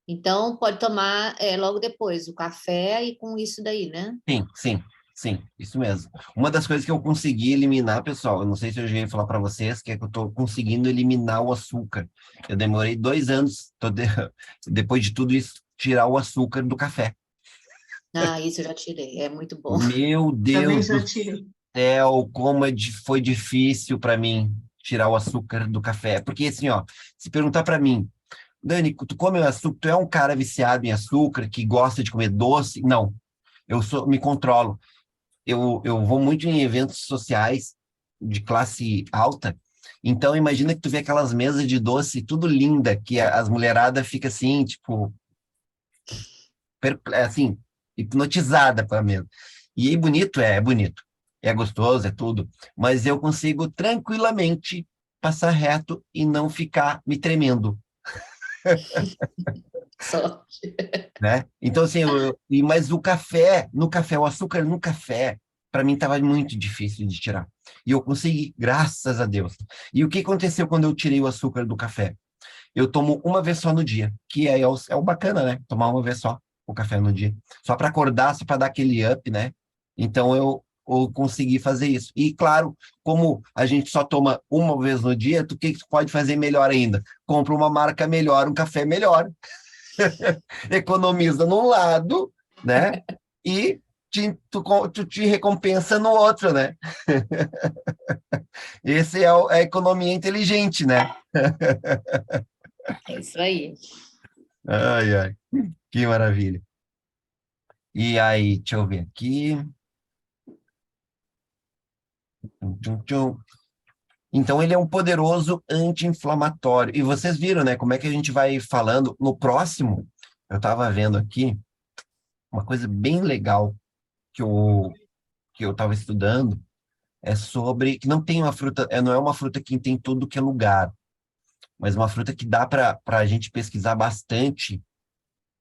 Então, pode tomar logo depois o café e com isso daí, né? Sim, sim, sim, isso mesmo. Uma das coisas que eu consegui eliminar, pessoal, eu não sei se eu já ia falar para vocês, que é que eu estou conseguindo eliminar o açúcar. Eu demorei 2 anos, depois de tudo isso, tirar o açúcar do café. Ah, isso eu já tirei, é muito bom. Meu Também Deus do já tirei. céu, como foi difícil para mim tirar o açúcar do café. Porque assim, ó, se perguntar para mim, Dani, tu come açúcar, tu é um cara viciado em açúcar, que gosta de comer doce? Não, me controlo. Eu vou muito em eventos sociais de classe alta, então imagina que tu vê aquelas mesas de doce tudo linda, que as mulheradas ficam assim, tipo, assim, hipnotizada para mesa. E bonito é bonito. É gostoso, é tudo. Mas eu consigo tranquilamente passar reto e não ficar me tremendo, Sorte. né? Então, assim, mas o café, no café, o açúcar no café, para mim estava muito difícil de tirar. E eu consegui, graças a Deus. E o que aconteceu quando eu tirei o açúcar do café? Eu tomo uma vez só no dia, que é o bacana, né? Tomar uma vez só o café no dia. Só para acordar, só para dar aquele up, né? Então eu consegui fazer isso. E claro, como a gente só toma uma vez no dia, o que tu pode fazer melhor ainda? Compra uma marca melhor, um café melhor. Economiza num lado, né? E tu te recompensa no outro, né? Esse é a economia inteligente, né? É isso aí. Ai, ai, que maravilha. E aí, deixa eu ver aqui. Tchum, tchum. Então, ele é um poderoso anti-inflamatório. E vocês viram, né? Como é que a gente vai falando no próximo? Eu estava vendo aqui uma coisa bem legal que eu estava estudando. É sobre que não tem uma fruta, não é uma fruta que tem tudo que é lugar, mas uma fruta que dá para a gente pesquisar bastante,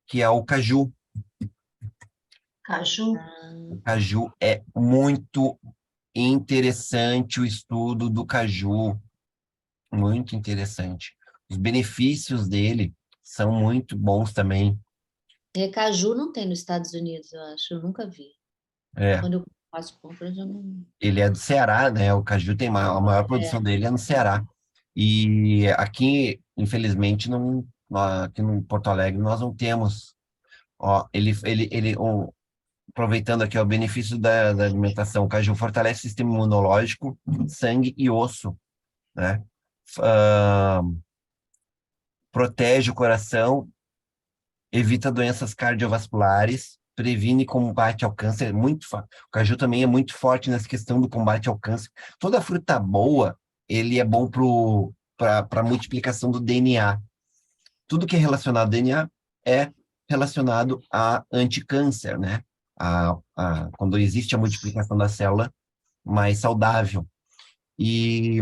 que é o caju. Caju. O caju é muito interessante o estudo do caju, muito interessante. Os benefícios dele são muito bons também. Caju não tem nos Estados Unidos, eu acho. Eu nunca vi. É, Quando eu faço compras, eu não. ele é do Ceará, né? O caju tem a maior produção dele é no Ceará. E aqui, infelizmente, não, aqui no Porto Alegre nós não temos. Ó, aproveitando aqui ó, o benefício da alimentação, o caju fortalece o sistema imunológico, sangue e osso, né? Ah, protege o coração, evita doenças cardiovasculares, previne e combate ao câncer. O caju também é muito forte nessa questão do combate ao câncer. Toda fruta boa, ele é bom para a multiplicação do DNA. Tudo que é relacionado ao DNA é relacionado a anticâncer, né? Quando existe a multiplicação da célula mais saudável. E,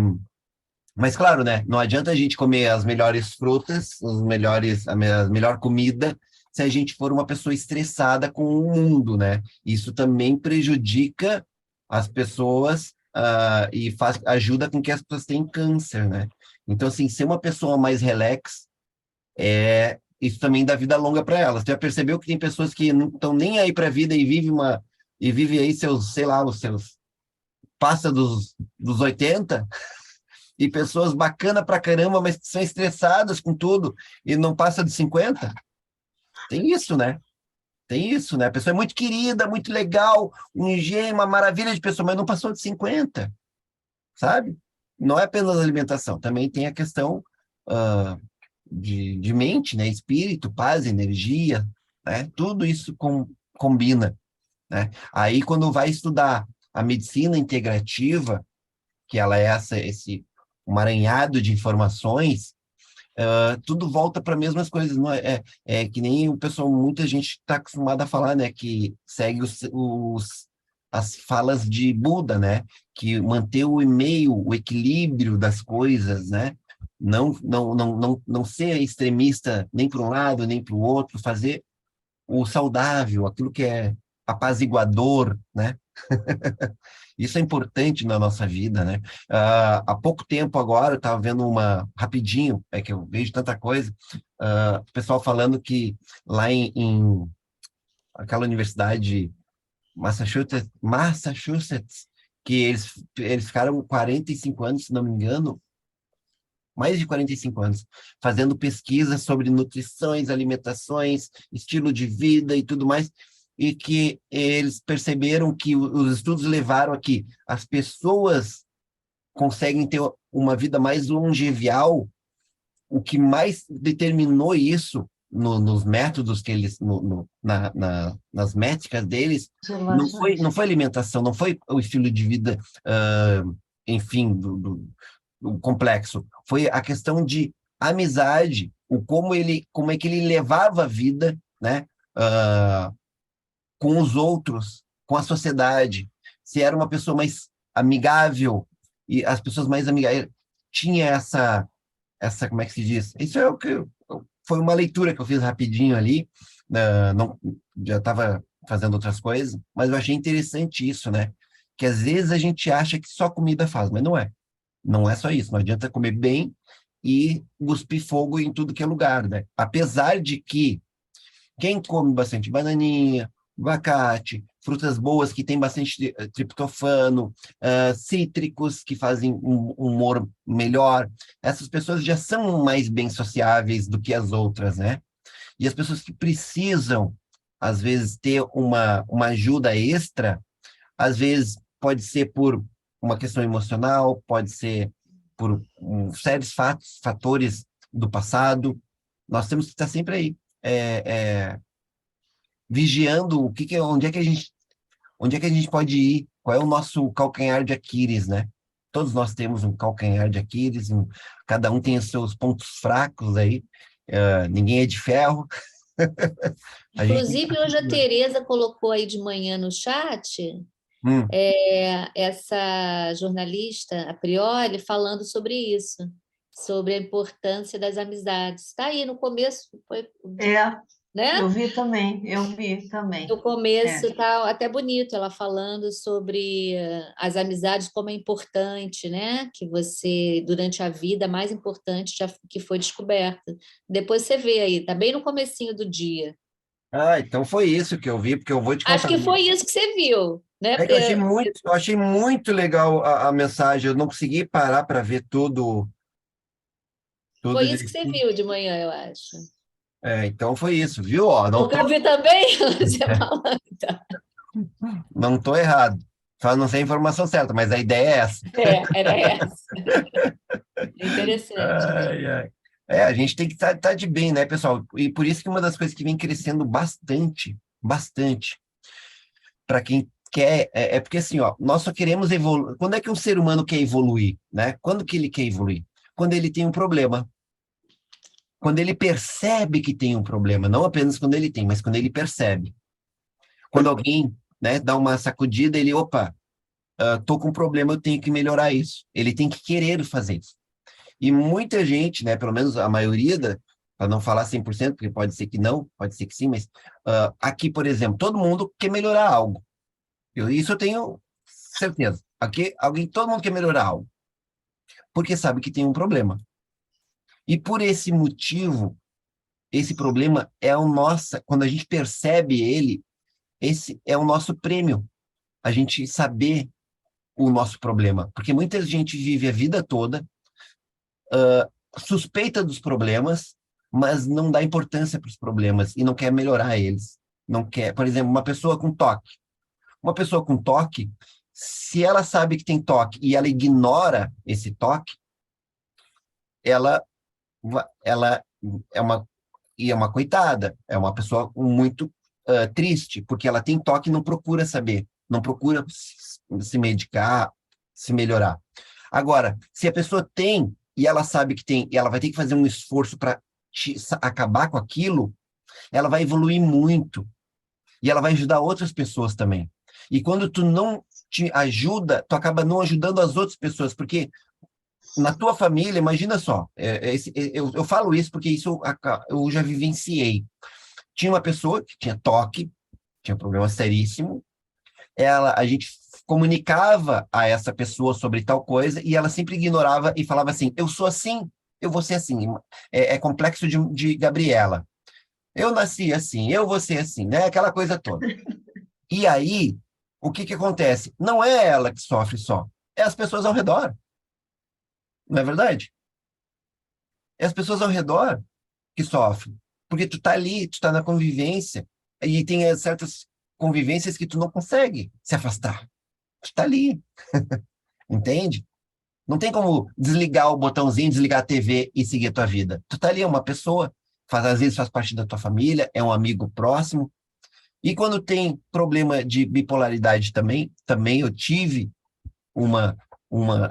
mas claro, né? Não adianta a gente comer as melhores frutas, a melhor comida, se a gente for uma pessoa estressada com o mundo, né? Isso também prejudica as pessoas, e ajuda com que as pessoas tenham câncer, né? Então, assim, ser uma pessoa mais relax isso também dá vida longa para elas. Você já percebeu que tem pessoas que não estão nem aí para a vida e vive aí seus, sei lá, os seus passa dos 80 e pessoas bacana pra caramba, mas que são estressadas com tudo e não passa de 50? Tem isso, né? Tem isso, né? A pessoa é muito querida, muito legal, um gênio, uma maravilha de pessoa, mas não passou de 50, sabe? Não é apenas alimentação, também tem a questão ah, de mente, né? Espírito, paz, energia, né? Tudo isso combina, né? Aí, quando vai estudar a medicina integrativa, que ela é esse emaranhado de informações, tudo volta para as mesmas coisas. Não é que nem o pessoal, muita gente está acostumada a falar, né? Que segue as falas de Buda, né? Que manter o meio, o equilíbrio das coisas, né? Não ser extremista nem para um lado nem para o outro, fazer o saudável, aquilo que é apaziguador, né? Isso é importante na nossa vida, né? Há pouco tempo agora, eu estava vendo rapidinho, é que eu vejo tanta coisa, o pessoal falando que lá em aquela universidade Massachusetts, que eles ficaram 45 anos, se não me engano, mais de 45 anos, fazendo pesquisas sobre nutrições, alimentações, estilo de vida e tudo mais, e que eles perceberam que os estudos levaram a que as pessoas conseguem ter uma vida mais longevial. O que mais determinou isso nos métodos que eles, nas métricas deles, não foi alimentação, não foi o estilo de vida, enfim, do complexo, foi a questão de amizade, como é que ele levava a vida, né, com os outros, com a sociedade, se era uma pessoa mais amigável, e as pessoas mais amigáveis, tinha como é que se diz? Isso é o que foi uma leitura que eu fiz rapidinho ali, não, já estava fazendo outras coisas, mas eu achei interessante isso, né? Que às vezes a gente acha que só comida faz, mas não é. Não é só isso, não adianta comer bem e cuspir fogo em tudo que é lugar, né? Apesar de que quem come bastante bananinha, abacate, frutas boas que têm bastante triptofano, cítricos que fazem um humor melhor, essas pessoas já são mais bem sociáveis do que as outras, né? E as pessoas que precisam, às vezes, ter uma ajuda extra, às vezes pode ser por uma questão emocional, pode ser por sérios fatores do passado. Nós temos que estar sempre aí, vigiando onde é que a gente pode ir, qual é o nosso calcanhar de Aquiles, né? Todos nós temos um calcanhar de Aquiles, cada um tem os seus pontos fracos aí, ninguém é de ferro. A gente tem Inclusive, hoje a Tereza colocou aí de manhã no chat Hum. essa jornalista, a Prioli, falando sobre isso, sobre a importância das amizades. Está aí no começo, foi, né? Eu vi também. No começo tá até bonito ela falando sobre as amizades, como é importante, né? Que você, durante a vida, mais importante já que foi descoberta. Depois você vê aí, tá bem no comecinho do dia. Então foi isso que eu vi, porque eu vou te Acho contar. que foi isso que você viu, né? É que eu achei muito legal a mensagem, eu não consegui parar para ver tudo Foi isso que você direitinho. viu de manhã, eu acho. Então foi isso, viu? Ó, O que eu vi também, você falando. não tô errado. Só não sei a informação certa, mas a ideia é essa. Era essa. Interessante. Ai, ai. A gente tem que estar de bem, né, pessoal? E por isso que uma das coisas que vem crescendo bastante, bastante, para quem quer, é porque assim, ó, nós só queremos evoluir. Quando é que um ser humano quer evoluir, né? Quando que ele quer evoluir? Quando ele tem um problema. Quando ele percebe que tem um problema, não apenas quando ele tem, mas quando ele percebe. Quando alguém, né, dá uma sacudida, ele, opa, tô com um problema, eu tenho que melhorar isso. Ele tem que querer fazer isso. E muita gente, né, pelo menos a maioria para não falar 100%, porque pode ser que não, pode ser que sim, mas aqui, por exemplo, todo mundo quer melhorar algo. Isso eu tenho certeza. Aqui, todo mundo quer melhorar algo, porque sabe que tem um problema. E por esse motivo, esse problema é o nosso, quando a gente percebe ele, esse é o nosso prêmio, a gente saber o nosso problema, porque muita gente vive a vida toda suspeita dos problemas, mas não dá importância para os problemas e não quer melhorar eles. Não quer, por exemplo, uma pessoa com toque. Uma pessoa com toque, se ela sabe que tem toque e ela ignora esse toque, ela é uma coitada, é uma pessoa muito triste, porque ela tem toque e não procura saber, não procura se medicar, se melhorar. Agora, se a pessoa tem e ela sabe que tem, e ela vai ter que fazer um esforço para acabar com aquilo, ela vai evoluir muito. E ela vai ajudar outras pessoas também. E quando tu não te ajuda, tu acaba não ajudando as outras pessoas, porque na tua família, imagina só, eu falo isso porque isso eu já vivenciei. Tinha uma pessoa que tinha toque, tinha um problema seríssimo, a gente comunicava a essa pessoa sobre tal coisa e ela sempre ignorava e falava assim, eu sou assim, eu vou ser assim. É complexo de Gabriela. Eu nasci assim, eu vou ser assim, né? Aquela coisa toda. E aí, o que acontece? Não é ela que sofre só, é as pessoas ao redor. Não é verdade? É as pessoas ao redor que sofrem. Porque tu tá ali, tu tá na convivência, e tem certas convivências que tu não consegue se afastar. Tu tá ali, entende? Não tem como desligar o botãozinho, desligar a TV e seguir a tua vida. Tu tá ali, é uma pessoa, às vezes faz parte da tua família, é um amigo próximo. E quando tem problema de bipolaridade também eu tive uma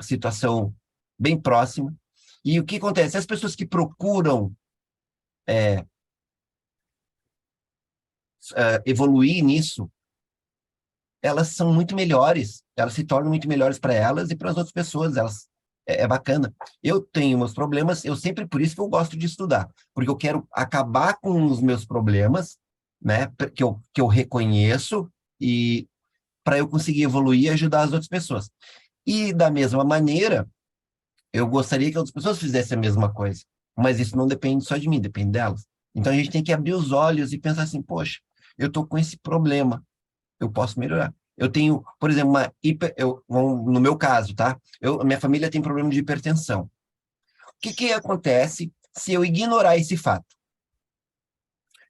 situação bem próxima. E o que acontece? As pessoas que procuram evoluir nisso, elas são muito melhores, elas se tornam muito melhores para elas e para as outras pessoas, é bacana. Eu tenho meus problemas, eu sempre, por isso que eu gosto de estudar, porque eu quero acabar com os meus problemas, né, que eu reconheço, e para eu conseguir evoluir e ajudar as outras pessoas. E da mesma maneira, eu gostaria que outras pessoas fizessem a mesma coisa, mas isso não depende só de mim, depende delas. Então a gente tem que abrir os olhos e pensar assim, poxa, eu estou com esse problema, eu posso melhorar. Eu tenho, por exemplo, no meu caso, tá? Minha família tem problema de hipertensão. O que acontece se eu ignorar esse fato?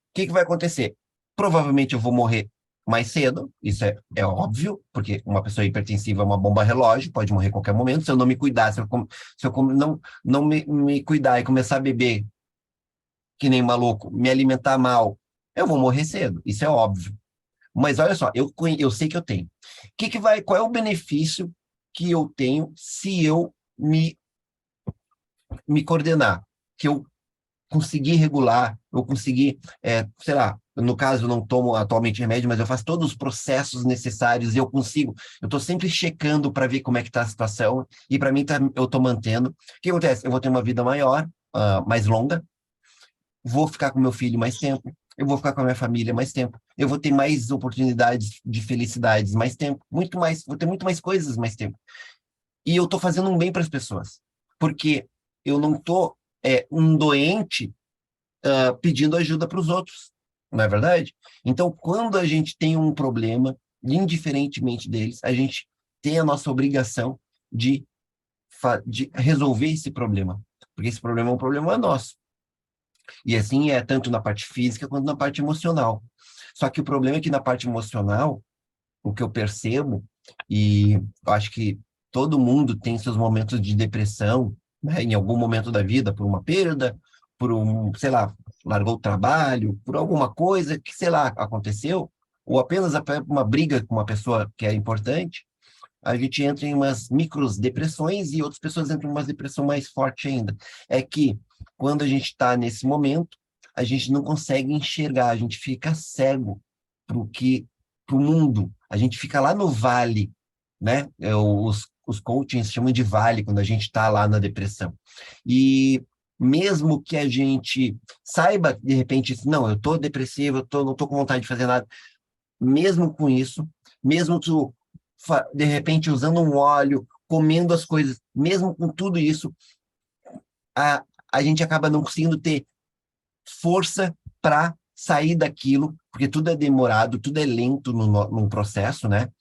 O que vai acontecer? Provavelmente eu vou morrer mais cedo, isso é óbvio, porque uma pessoa hipertensiva é uma bomba relógio, pode morrer a qualquer momento. Se eu não me cuidar, não me cuidar e começar a beber que nem maluco, me alimentar mal, eu vou morrer cedo, isso é óbvio. Mas olha só, eu sei que eu tenho. Qual é o benefício que eu tenho se eu me coordenar? Que eu conseguir regular, eu conseguir, sei lá, no caso eu não tomo atualmente remédio, mas eu faço todos os processos necessários e eu estou sempre checando para ver como é que está a situação, e para mim eu estou mantendo. O que acontece? Eu vou ter uma vida maior, mais longa, vou ficar com meu filho mais tempo, eu vou ficar com a minha família mais tempo, eu vou ter mais oportunidades de felicidades mais tempo, muito mais, vou ter muito mais coisas mais tempo. E eu estou fazendo um bem para as pessoas, porque eu não estou um doente pedindo ajuda para os outros, não é verdade? Então, quando a gente tem um problema, indiferentemente deles, a gente tem a nossa obrigação de resolver esse problema, porque esse problema é um problema nosso. E assim é tanto na parte física quanto na parte emocional. Só que o problema é que na parte emocional, o que eu percebo, e eu acho que todo mundo tem seus momentos de depressão, né, em algum momento da vida, por uma perda, sei lá, largou o trabalho, por alguma coisa que, sei lá, aconteceu, ou apenas uma briga com uma pessoa que é importante, a gente entra em umas micros depressões e outras pessoas entram em uma depressão mais forte ainda. É que quando a gente está nesse momento, a gente não consegue enxergar, a gente fica cego para o mundo, a gente fica lá no vale, né? Os coachings chamam de vale quando a gente está lá na depressão. E mesmo que a gente saiba, de repente, não, eu estou depressivo, não estou com vontade de fazer nada, mesmo com isso, mesmo tu de repente usando um óleo, comendo as coisas, mesmo com tudo isso, a, a gente acaba não conseguindo ter força para sair daquilo, porque tudo é demorado, tudo é lento num processo, né?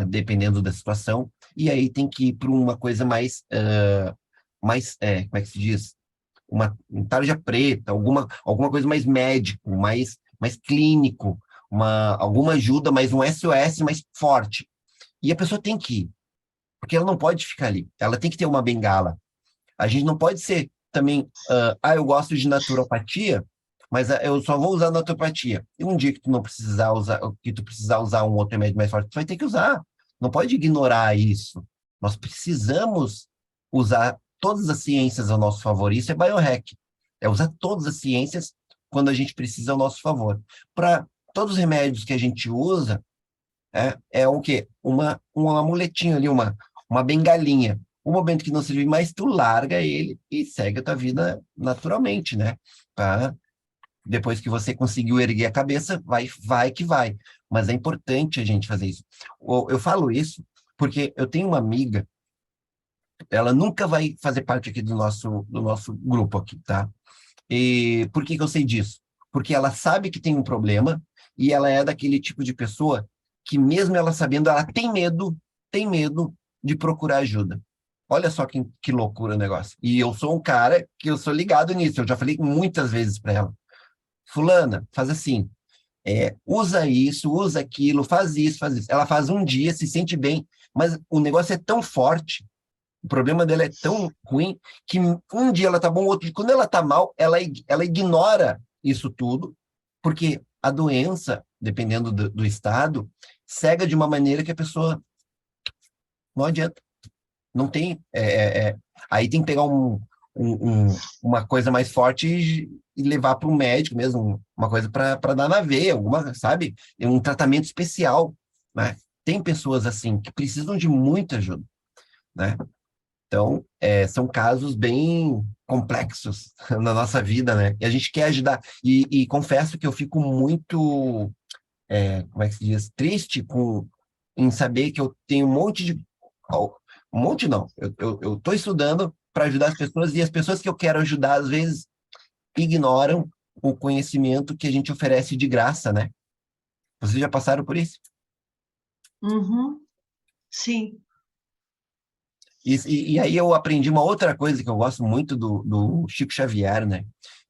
Dependendo da situação, e aí tem que ir para uma coisa como é que se diz? Uma tarja preta, alguma coisa mais médico, mais clínico, alguma ajuda, mais um SOS mais forte. E a pessoa tem que ir, porque ela não pode ficar ali, ela tem que ter uma bengala. A gente não pode ser também, eu gosto de naturopatia, mas eu só vou usar naturopatia. E um dia que tu não precisar usar, que tu precisar usar um outro remédio mais forte, tu vai ter que usar. Não pode ignorar isso. Nós precisamos usar todas as ciências ao nosso favor. Isso é biohack. É usar todas as ciências quando a gente precisa ao nosso favor. Para todos os remédios que a gente usa, é o quê? Um amuletinho ali, uma bengalinha. O momento que não servir mais, tu larga ele e segue a tua vida naturalmente, né? Tá? Depois que você conseguiu erguer a cabeça, vai que vai. Mas é importante a gente fazer isso. Eu falo isso porque eu tenho uma amiga, ela nunca vai fazer parte aqui do nosso grupo aqui, tá? E por que eu sei disso? Porque ela sabe que tem um problema e ela é daquele tipo de pessoa que mesmo ela sabendo, ela tem medo de procurar ajuda. Olha só que loucura o negócio. E eu sou um cara que eu sou ligado nisso, eu já falei muitas vezes para ela. Fulana, faz assim, usa isso, usa aquilo, faz isso, faz isso. Ela faz um dia, se sente bem, mas o negócio é tão forte, o problema dela é tão ruim, que um dia ela tá bom, outro dia, quando ela tá mal, ela ignora isso tudo, porque a doença, dependendo do estado, cega de uma maneira que a pessoa não adianta. Não tem. Aí tem que pegar uma coisa mais forte e levar para um médico mesmo, uma coisa para dar na veia, sabe? Um tratamento especial, né? tem pessoas assim que precisam de muita ajuda, né? Então, são casos bem complexos na nossa vida, né? E a gente quer ajudar. E confesso que eu fico muito, como é que se diz, triste em saber que eu tenho um monte de. Um monte não. Eu estou estudando para ajudar as pessoas e as pessoas que eu quero ajudar, às vezes, ignoram o conhecimento que a gente oferece de graça, né? Vocês já passaram por isso? Uhum. Sim. E aí eu aprendi uma outra coisa que eu gosto muito do Chico Xavier, né?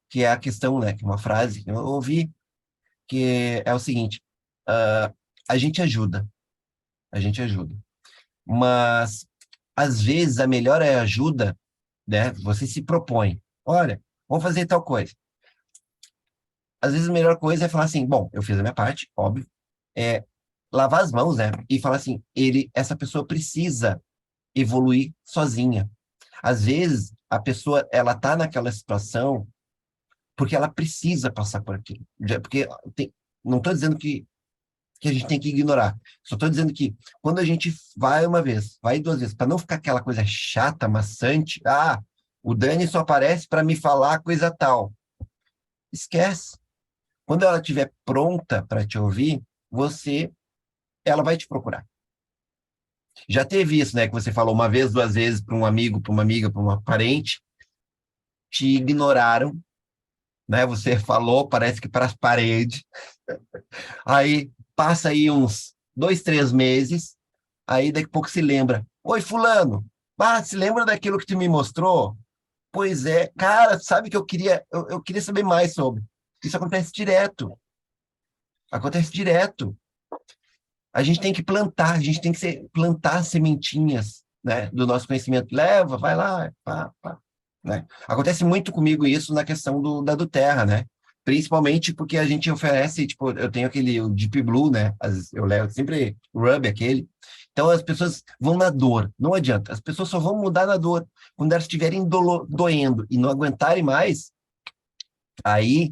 Que é a questão, né? Que é uma frase que eu ouvi, que é o seguinte: ah, a gente ajuda, a gente ajuda. Mas, às vezes, a melhor ajuda, né? Você se propõe. Olha, vamos fazer tal coisa. Às vezes, a melhor coisa é falar assim, bom, eu fiz a minha parte, óbvio. É lavar as mãos, né? E falar assim, essa pessoa precisa evoluir sozinha. Às vezes, a pessoa, ela tá naquela situação porque ela precisa passar por aquilo. Porque não estou dizendo que a gente tem que ignorar. Só estou dizendo que quando a gente vai uma vez, vai duas vezes, para não ficar aquela coisa chata, maçante, o Dani só aparece para me falar coisa tal. Esquece. Quando ela estiver pronta para te ouvir, ela vai te procurar. Já teve isso, né? Que você falou uma vez, duas vezes para um amigo, para uma amiga, para uma parente, te ignoraram, né? Você falou, parece que para as paredes. Aí passa aí uns 2, 3 meses, aí daqui a pouco se lembra. Oi, fulano, se lembra daquilo que tu me mostrou? Pois é, cara, sabe que eu queria saber mais sobre. Isso acontece direto. Acontece direto. A gente tem que plantar, a gente tem que plantar sementinhas, né, do nosso conhecimento. Leva, vai lá, pá, pá, né? Acontece muito comigo isso na questão da do Terra, né? Principalmente porque a gente oferece, tipo, eu tenho o Deep Blue, né? Eu levo sempre o Rub, aquele. Então as pessoas vão na dor, não adianta. As pessoas só vão mudar na dor. Quando elas estiverem doendo e não aguentarem mais, aí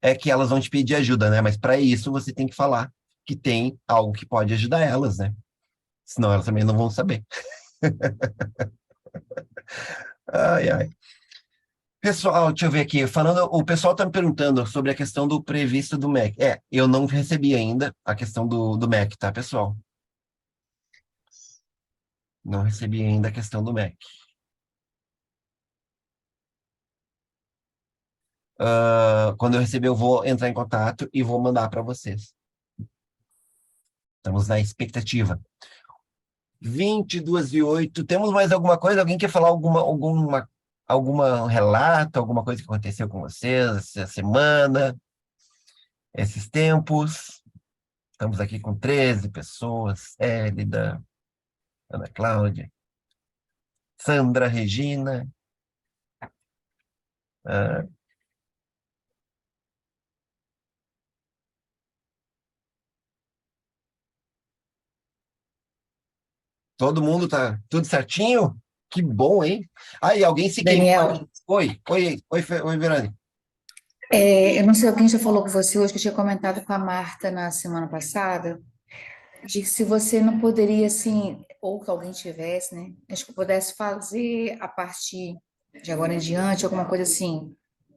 é que elas vão te pedir ajuda, né? Mas para isso você tem que falar que tem algo que pode ajudar elas, né? Senão elas também não vão saber. Ai, ai. Pessoal, deixa eu ver aqui. O pessoal está me perguntando sobre a questão do previsto do MEC. Eu não recebi ainda a questão do MEC, tá, pessoal? Não recebi ainda a questão do MEC. Quando eu receber, eu vou entrar em contato e vou mandar para vocês. Estamos na expectativa. 22h08. Temos mais alguma coisa? Alguém quer falar alguma relato, alguma coisa que aconteceu com vocês essa semana, esses tempos? Estamos aqui com 13 pessoas: Élida, Ana Cláudia, Sandra Regina. ah, Todo mundo tá tudo certinho? Que bom, hein? Aí, alguém se queimou. Daniel, Oi, Verônica. eu não sei quem já falou com você hoje, que eu tinha comentado com a Marta na semana passada, de que se você não poderia, assim, ou que alguém tivesse, né, acho que eu pudesse fazer a partir de agora em diante, alguma coisa assim.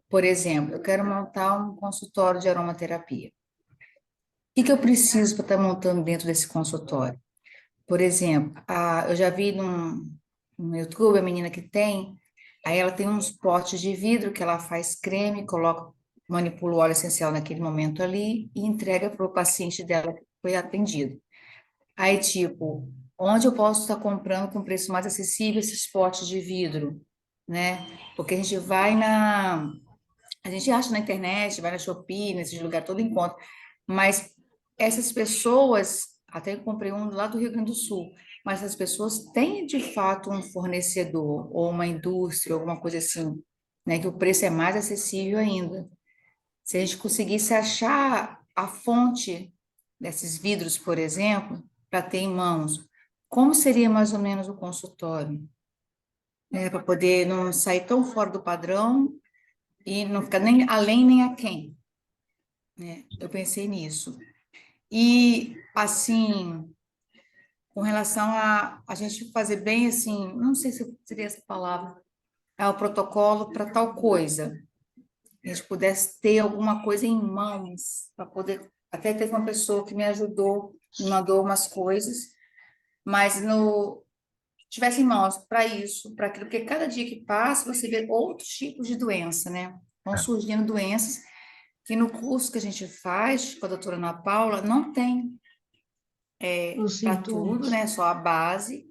Por exemplo, eu quero montar um consultório de aromaterapia. O que que eu preciso para estar montando dentro desse consultório? Por exemplo, eu já vi no YouTube a menina que tem, aí ela tem uns potes de vidro que ela faz creme, coloca, manipula o óleo essencial naquele momento ali e entrega para o paciente dela que foi atendido. Aí, tipo, onde eu posso estar comprando com preço mais acessível esses potes de vidro, né? Porque a gente acha na internet, vai na Shopee, nesses lugares todo encontra, mas essas pessoas, até eu comprei um lá do Rio Grande do Sul, mas as pessoas têm de fato um fornecedor ou uma indústria, alguma coisa assim, né, que o preço é mais acessível ainda. Se a gente conseguisse achar a fonte desses vidros, por exemplo, para ter em mãos, como seria mais ou menos o consultório? Para poder não sair tão fora do padrão e não ficar nem além nem aquém, né? Eu pensei nisso. E, assim, com relação a gente fazer bem assim, não sei se seria essa palavra, o protocolo para tal coisa. A gente pudesse ter alguma coisa em mãos para poder. Até teve uma pessoa que me ajudou, me mandou umas coisas, mas no tivesse em mãos para isso, para aquilo, porque cada dia que passa você vê outros tipos de doença, né? Vão surgindo doenças que no curso que a gente faz com a doutora Ana Paula não tem Os para tudo, sintomas. né? Só a base.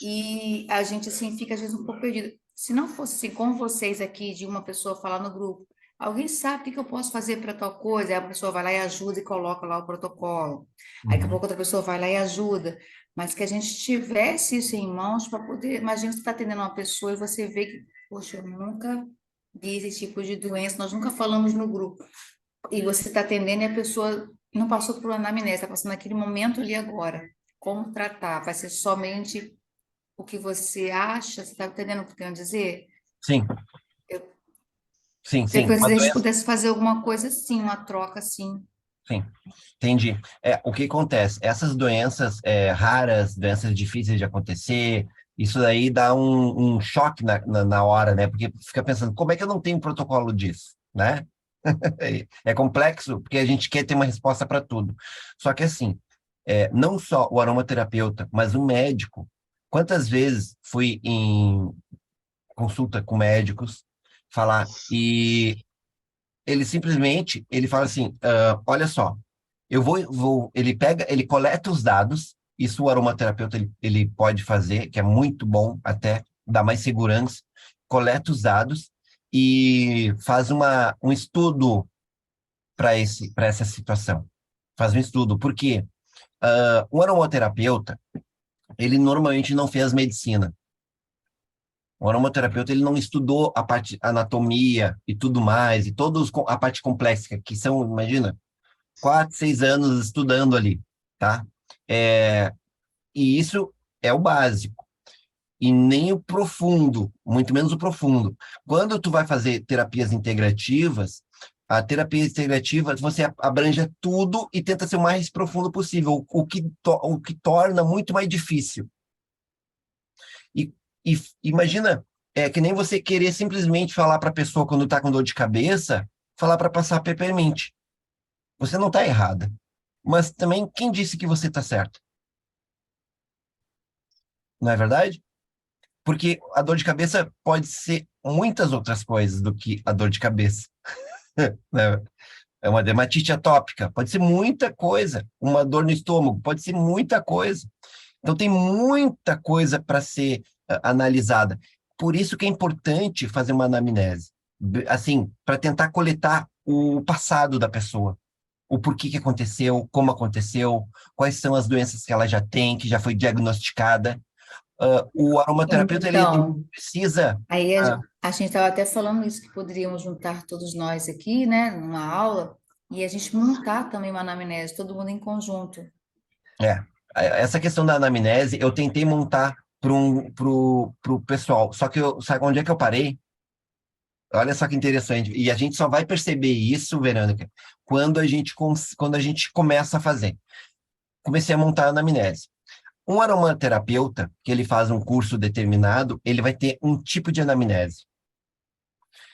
E a gente, assim, fica às vezes um pouco perdido. Se não fosse assim, como vocês aqui, de uma pessoa falar no grupo, alguém sabe o que que eu posso fazer para tal coisa? Aí a pessoa vai lá e ajuda e coloca lá o protocolo. Aí daqui a pouco outra pessoa vai lá e ajuda. Mas que a gente tivesse isso em mãos para poder. Imagina você está atendendo uma pessoa e você vê que, poxa, eu nunca vi esse tipo de doença, nós nunca falamos no grupo. E você está atendendo e a pessoa não passou por uma anamnese, está passando naquele momento ali agora. Como tratar? Vai ser somente o que você acha? Você está entendendo o que eu quero dizer? Sim, sim, sim. Depois, Uma se a gente doença, pudesse fazer alguma coisa assim, uma troca assim. sim, entendi. O que acontece? Essas doenças raras, doenças difíceis de acontecer, isso daí dá um choque na hora, né? Porque fica pensando, como é que eu não tenho protocolo disso, né? É complexo, porque a gente quer ter uma resposta para tudo. Só que assim, não só o aromaterapeuta, mas o médico. Quantas vezes fui em consulta com médicos falar e ele simplesmente ele fala assim, olha só, ele pega, ele coleta os dados, isso o aromaterapeuta ele pode fazer, que é muito bom até, dá mais segurança, coleta os dados e faz um estudo para essa situação. Faz um estudo, porque um aromaterapeuta, ele normalmente não fez medicina. O aromaterapeuta, ele não estudou a parte anatomia e tudo mais, e todos a parte complexa, que são, imagina, 4, 6 anos estudando ali, tá? É, e isso é o básico. E nem o profundo, muito menos o profundo. Quando tu vai fazer terapias integrativas, a terapia integrativa, você abranja tudo e tenta ser o mais profundo possível, o que torna muito mais difícil. E, e imagina, é que nem você querer simplesmente falar para a pessoa quando está com dor de cabeça, falar para passar peppermint. Você não está errada. Mas também, quem disse que você está certo? Não é verdade? Porque a dor de cabeça pode ser muitas outras coisas do que a dor de cabeça, né? É uma dermatite atópica, pode ser muita coisa. Uma dor no estômago, pode ser muita coisa. Então, tem muita coisa para ser analisada. Por isso que é importante fazer uma anamnese, assim, para tentar coletar o passado da pessoa, o porquê que aconteceu, como aconteceu, quais são as doenças que ela já tem, que já foi diagnosticada. O aromaterapeuta, ele Então, precisa. aí ah, a gente estava até falando isso, que poderíamos juntar todos nós aqui, né, numa aula, e a gente montar também uma anamnese, todo mundo em conjunto. é, essa questão da anamnese, eu tentei montar pro pessoal, só que sabe onde é que eu parei? Olha só que interessante. E a gente só vai perceber isso, Verônica, quando a gente começa a fazer. Comecei a montar a anamnese. Um aromaterapeuta, que ele faz um curso determinado, ele vai ter um tipo de anamnese.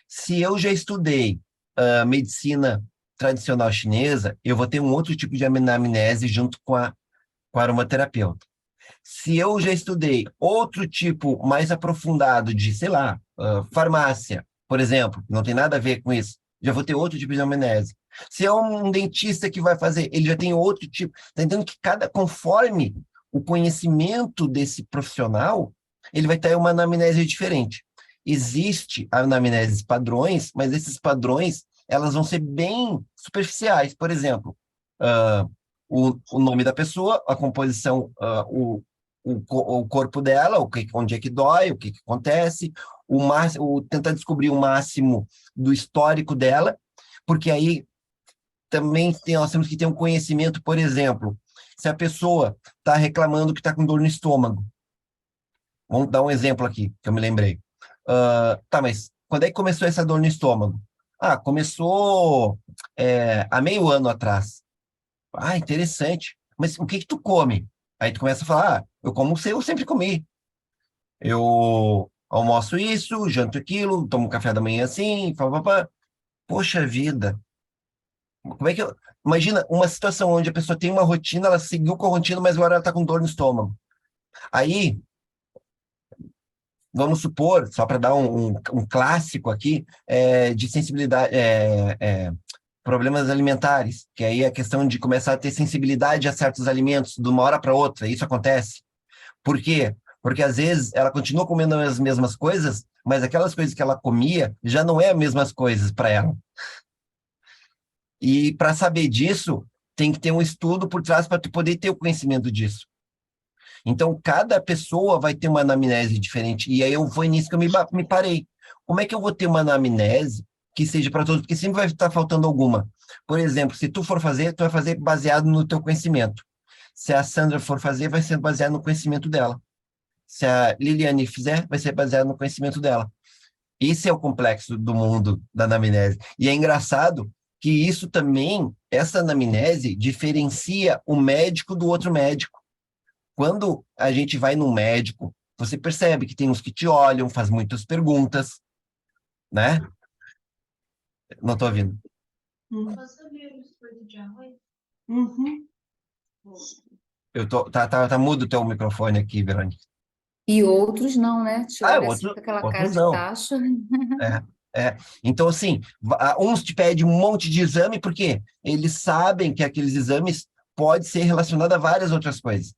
Se eu já estudei medicina tradicional chinesa, eu vou ter um outro tipo de anamnese junto com a aromaterapeuta. Se eu já estudei outro tipo mais aprofundado de, sei lá, farmácia, por exemplo, não tem nada a ver com isso, já vou ter outro tipo de anamnese. Se é um dentista que vai fazer, ele já tem outro tipo. Está entendendo que conforme o conhecimento desse profissional, ele vai ter uma anamnese diferente. Existe anamneses padrões, mas esses padrões, elas vão ser bem superficiais. Por exemplo, uh, o nome da pessoa, a composição, o corpo dela, onde é que dói, o que acontece, tentar descobrir o máximo do histórico dela, porque aí também nós temos que ter um conhecimento, por exemplo, se a pessoa está reclamando que está com dor no estômago. Vamos dar um exemplo aqui, que eu me lembrei. Tá, mas quando é que começou essa dor no estômago? Ah, começou há meio ano atrás. Ah, interessante. Mas o que tu come? Aí tu começa a falar, eu como eu sempre comi. Eu almoço isso, janto aquilo, tomo café da manhã assim, pá, pá, pá. Poxa vida, como é que eu... Imagina uma situação onde a pessoa tem uma rotina, ela seguiu com a rotina, mas agora ela tá com dor no estômago. Aí, vamos supor, só para dar um clássico aqui, de sensibilidade, problemas alimentares, que aí é a questão de começar a ter sensibilidade a certos alimentos de uma hora para outra, isso acontece. Por quê? Porque às vezes ela continua comendo as mesmas coisas, mas aquelas coisas que ela comia já não é as mesmas coisas para ela. E para saber disso, tem que ter um estudo por trás para tu poder ter o conhecimento disso. Então, cada pessoa vai ter uma anamnese diferente. E aí foi nisso que eu me parei. Como é que eu vou ter uma anamnese que seja para todos? Porque sempre vai estar faltando alguma. Por exemplo, se tu for fazer, tu vai fazer baseado no teu conhecimento. Se a Sandra for fazer, vai ser baseado no conhecimento dela. Se a Liliane fizer, vai ser baseado no conhecimento dela. Esse é o complexo do mundo da anamnese. E é engraçado que isso também, essa anamnese, diferencia o médico do outro médico. Quando a gente vai num médico, você percebe que tem uns que te olham, faz muitas perguntas, né? Não estou ouvindo. Uhum. Tá mudo o teu microfone aqui, Verônica. E outros não, né? Te olha assim Outro, com aquela cara outros de não. tacho. É, Então, assim, uns te pedem um monte de exame, porque eles sabem que aqueles exames podem ser relacionados a várias outras coisas.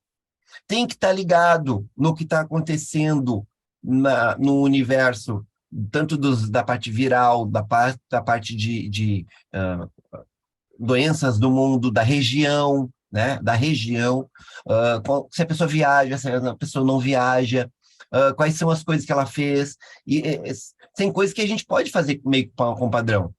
Tem que estar ligado no que está acontecendo no universo, tanto da parte viral, da parte de doenças do mundo, da região, né? Da região, se a pessoa viaja, se a pessoa não viaja, quais são as coisas que ela fez. Tem coisas que a gente pode fazer meio que com padrão.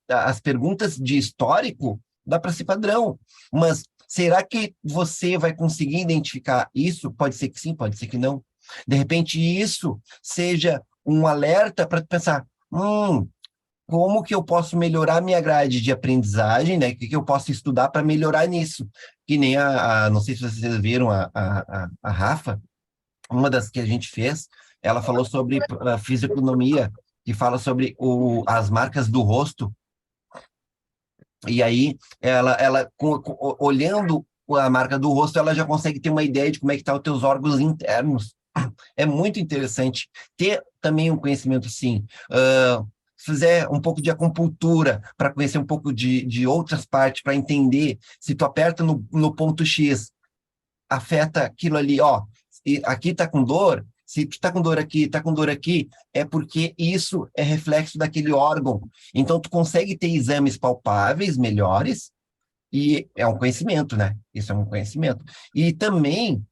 As perguntas de histórico dá para ser padrão, mas será que você vai conseguir identificar isso? Pode ser que sim, pode ser que não. De repente, isso seja um alerta para pensar: como que eu posso melhorar minha grade de aprendizagem, né? O que eu posso estudar para melhorar nisso? Que nem não sei se vocês viram a Rafa, uma das que a gente fez, ela falou sobre a fisionomia, que fala sobre as marcas do rosto. E aí, olhando a marca do rosto, ela já consegue ter uma ideia de como é que estão os teus órgãos internos. É muito interessante ter também um conhecimento assim. Se fizer um pouco de acupuntura para conhecer um pouco de outras partes, para entender se tu aperta no ponto X, afeta aquilo ali, ó, e aqui tá com dor, se tu tá com dor aqui, tá com dor aqui, é porque isso é reflexo daquele órgão. Então, tu consegue ter exames palpáveis, melhores, e é um conhecimento, né? Isso é um conhecimento. E também,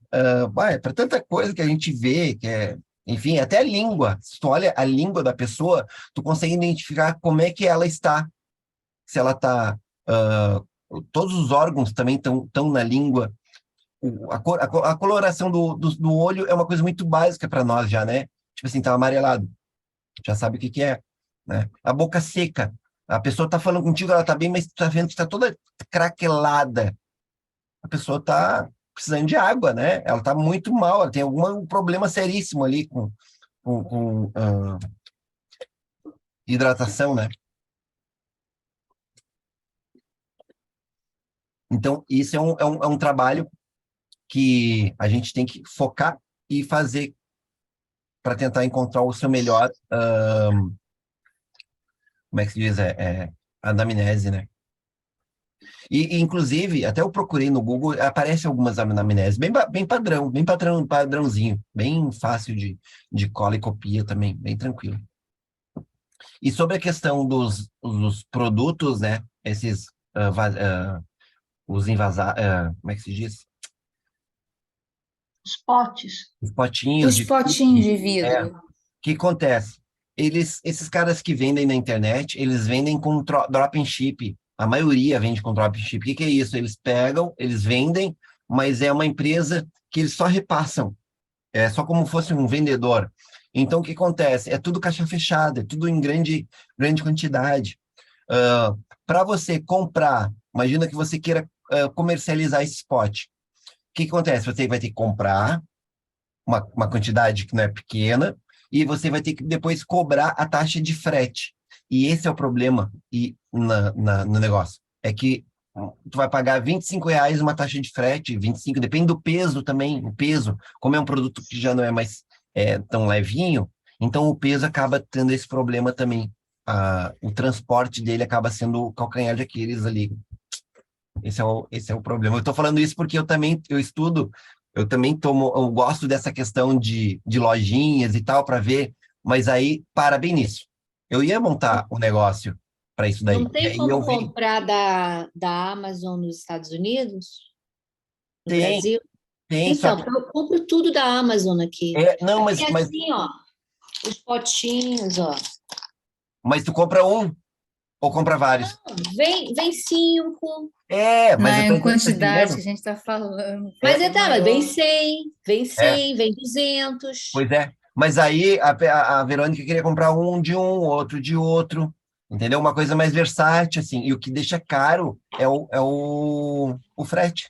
para tanta coisa que a gente vê, enfim, até a língua. Se tu olha a língua da pessoa, tu consegue identificar como é que ela está. Se ela está... todos os órgãos também estão na língua. A coloração do olho é uma coisa muito básica para nós já, né? Tipo assim, tá amarelado. Já sabe o que é, né? A boca seca. A pessoa tá falando contigo, ela tá bem, mas tu tá vendo que tá toda craquelada. A pessoa tá precisando de água, né? Ela tá muito mal, ela tem algum problema seríssimo ali com hidratação, né? Então, isso é um trabalho que a gente tem que focar e fazer para tentar encontrar o seu melhor, como é que se diz? Anamnese, né? Inclusive, até eu procurei no Google, aparece algumas anamneses, bem padrãozinho, bem fácil de cola e copia também, bem tranquilo. E sobre a questão dos produtos, né? Esses, os invasados, como é que se diz? Os potes. Os potinhos Os potinhos de vidro. O que acontece? Esses caras que vendem na internet, eles vendem com drop and ship. A maioria vende com drop and ship. O que é isso? Eles pegam, eles vendem, mas é uma empresa que eles só repassam. É só como fosse um vendedor. Então, o que acontece? É tudo caixa fechada, é tudo em grande quantidade. Para você comprar, imagina que você queira comercializar esse spot. que acontece? Você vai ter que comprar uma quantidade que não é pequena e você vai ter que depois cobrar a taxa de frete. E esse é o problema no negócio. É que tu vai pagar R$ 25 uma taxa de frete, 25, depende do peso também, o peso, como é um produto que já não é mais tão levinho, então o peso acaba tendo esse problema também. O transporte dele acaba sendo o calcanhar de Aquiles ali. Esse é o problema. Eu estou falando isso porque eu estudo, eu gosto dessa questão de lojinhas e tal para ver, mas aí para bem nisso. Eu ia montar o negócio para isso daí. Não E tem aí eu como vi, comprar da Amazon nos Estados Unidos, no tem, Brasil? tem, só Então, que eu compro tudo da Amazon aqui. não, Aqui é assim, ó, os potinhos, ó. mas tu compra um ou compra vários? Vem 5. Não Mas eu é tô em quantidade que entendendo. a gente está falando, É, Mas é mas vem maior. 100, vem é, 100, vem 200. pois é. Mas aí a Verônica queria comprar um de um, outro de outro, entendeu? Uma coisa mais versátil, assim. E o que deixa caro é o frete.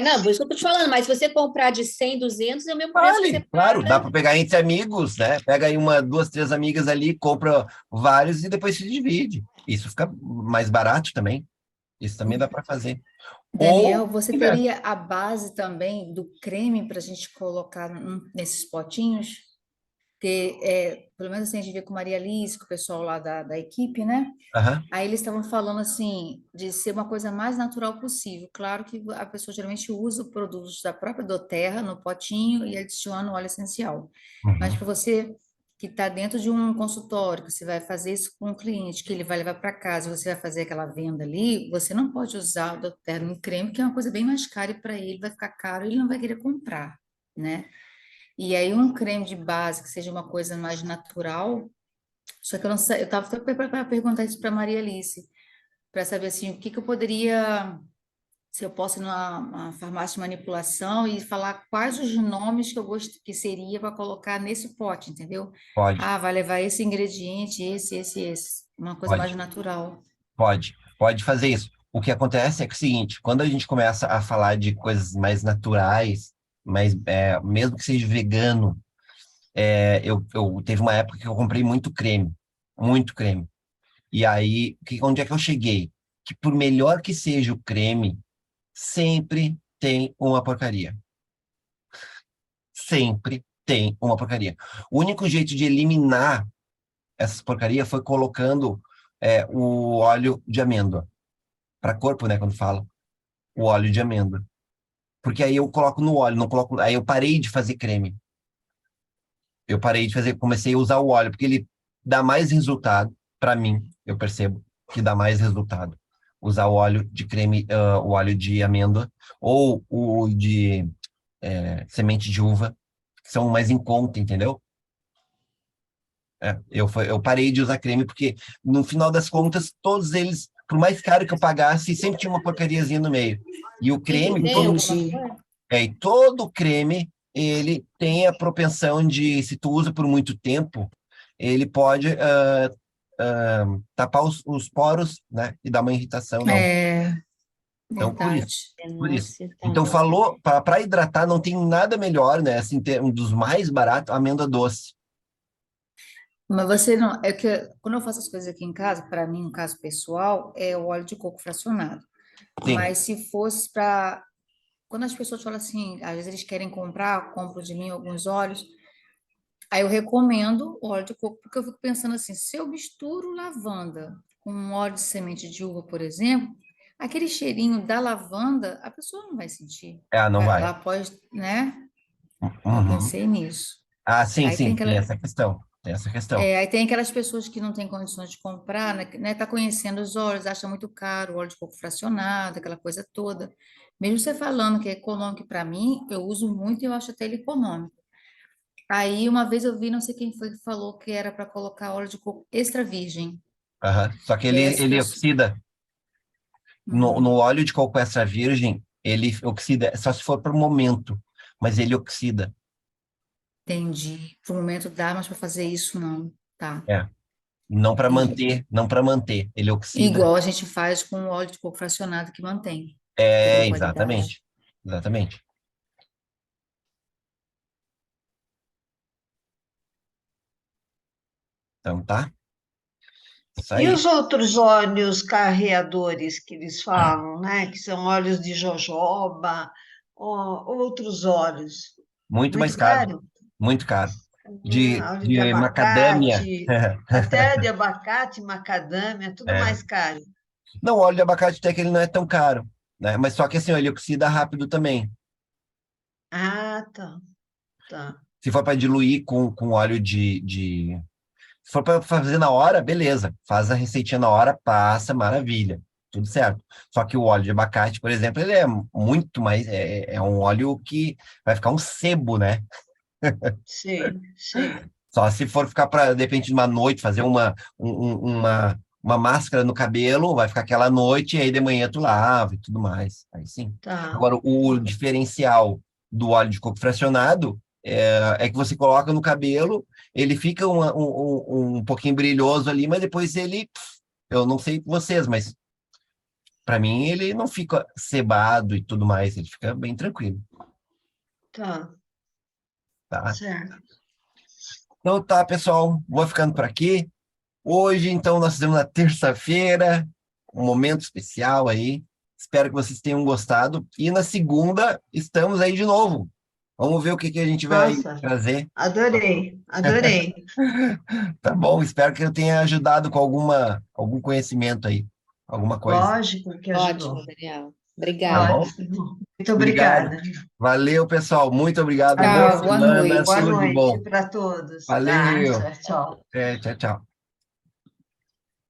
Não, por isso que eu tô te falando, mas se você comprar de 100, 200, é o mesmo preço que você Vale, claro, dá paga. para pegar entre amigos, né? Pega aí uma, duas, três amigas ali, compra vários e depois se divide. Isso fica mais barato também. Isso também dá para fazer. Ou Daniel, você inverso. teria a base também do creme para a gente colocar nesses potinhos? Porque, pelo menos assim, a gente vê com Maria Alice, com o pessoal lá da equipe, né? Aham, Aí eles estavam falando assim, de ser uma coisa mais natural possível. Claro que a pessoa geralmente usa produtos da própria doTERRA no potinho e adiciona o óleo essencial. Mas uhum, para você que está dentro de um consultório, que você vai fazer isso com um cliente, que ele vai levar para casa, você vai fazer aquela venda ali, você não pode usar o doTERRA em creme, que é uma coisa bem mais cara e para ele vai ficar caro, ele não vai querer comprar, né? E aí um creme de base que seja uma coisa mais natural, só que eu não sei, eu estava até para perguntar isso para Maria Alice, para saber assim, o que que eu poderia, se eu posso ir numa farmácia de manipulação e falar quais os nomes que eu gosto que seria para colocar nesse pote, entendeu? pode, Ah, vai levar esse ingrediente, esse, uma coisa mais pode, natural. pode fazer isso. O que acontece é que é o seguinte, quando a gente começa a falar de coisas mais naturais, mesmo que seja vegano, eu teve uma época que eu comprei muito creme, muito creme. E aí, onde é que eu cheguei? Que por melhor que seja o creme, sempre tem uma porcaria. Sempre tem uma porcaria. O único jeito de eliminar essas porcarias foi colocando o óleo de amêndoa. Para corpo, né? Quando falo, o óleo de amêndoa. Porque aí eu coloco no óleo, não coloco. Aí eu parei de fazer creme. Eu parei de fazer, comecei a usar o óleo, porque ele dá mais resultado, para mim, eu percebo que dá mais resultado. Usar o óleo de creme, o óleo de amêndoa, ou o de semente de uva, que são mais em conta, entendeu? Eu parei de usar creme porque, no final das contas, todos eles, por mais caro que eu pagasse, sempre tinha uma porcariazinha no meio. E o Sempre creme, tem alguma Entendi. coisa? e todo creme, ele tem a propensão de, se tu usa por muito tempo, ele pode tapar os poros, né? E dar uma irritação, não. É, Então, por isso. verdade. Por isso. Nossa, Então, então. falou, para hidratar, não tem nada melhor, né? Assim, um dos mais baratos, amêndoa doce. Mas você não, é que quando eu faço as coisas aqui em casa, para mim, no caso pessoal, é o óleo de coco fracionado. Sim, Mas se fosse para, quando as pessoas falam assim, às vezes eles querem comprar, compram de mim alguns óleos, aí eu recomendo o óleo de coco, porque eu fico pensando assim, se eu misturo lavanda com um óleo de semente de uva, por exemplo, aquele cheirinho da lavanda, a pessoa não vai sentir. não vai. Ela pode, né? Eu Uhum. pensei nisso. Ah, sim, Aí tem sim, tem aquela, essa questão. Tem essa questão. aí tem aquelas pessoas que não têm condições de comprar, né? Tá conhecendo os óleos, acha muito caro, o óleo de coco fracionado, aquela coisa toda. Mesmo você falando que é econômico para mim, eu uso muito e eu acho até ele econômico. Aí uma vez eu vi, não sei quem foi que falou que era para colocar óleo de coco extra virgem. Aham. Só que E aí ele oxida. No Hum, óleo de coco extra virgem, ele oxida, só se for por momento, mas ele oxida. entendi. Por um momento dá, mas para fazer isso não. Tá, É. Não para entendi. manter, não para manter, ele oxida. Igual a gente faz com o óleo de coco fracionado que mantém, que tem qualidade. Exatamente. Exatamente. Então, tá? Isso E aí. os outros óleos carreadores que eles falam, né? Que são óleos de jojoba, outros óleos. Muito mais Muito caro. caro? Muito caro. De, Óleo de de macadâmia. abacate, até de abacate, macadâmia, tudo É. mais caro. Não, o óleo de abacate até que ele não é tão caro, né? Mas só que assim, ó, ele oxida rápido também. Ah, tá, tá. Se for para diluir com óleo Se for para fazer na hora, beleza. Faz a receitinha na hora, passa, maravilha. Tudo certo. Só que o óleo de abacate, por exemplo, ele é muito mais. É um óleo que vai ficar um sebo, né? Sei, sei. Só se for ficar para, de repente, uma noite, fazer uma máscara no cabelo, vai ficar aquela noite, e aí de manhã tu lava e tudo mais. Aí sim. Tá. Agora, o diferencial do óleo de coco fracionado é que você coloca no cabelo, ele fica um pouquinho brilhoso ali, mas depois ele. Eu não sei vocês, mas para mim ele não fica cebado e tudo mais, ele fica bem tranquilo, Tá, tá? certo. Então tá, pessoal, vou ficando por aqui. Hoje, então, nós fizemos na terça-feira, um momento especial aí. Espero que vocês tenham gostado. E na segunda, estamos aí de novo. Vamos ver o que a gente vai Nossa, trazer. adorei, adorei. Tá bom, espero que eu tenha ajudado com algum conhecimento aí, alguma coisa. Lógico que ajudou. Ótimo, Daniel. Tá Obrigada. bom? Ótimo. Muito Obrigado. obrigada. Valeu, pessoal. Muito obrigado. Boa Tchau, boa semana. noite. Boa Tudo de noite bom. para todos. Tá, Valeu. tchau, tchau. Tchau, tchau.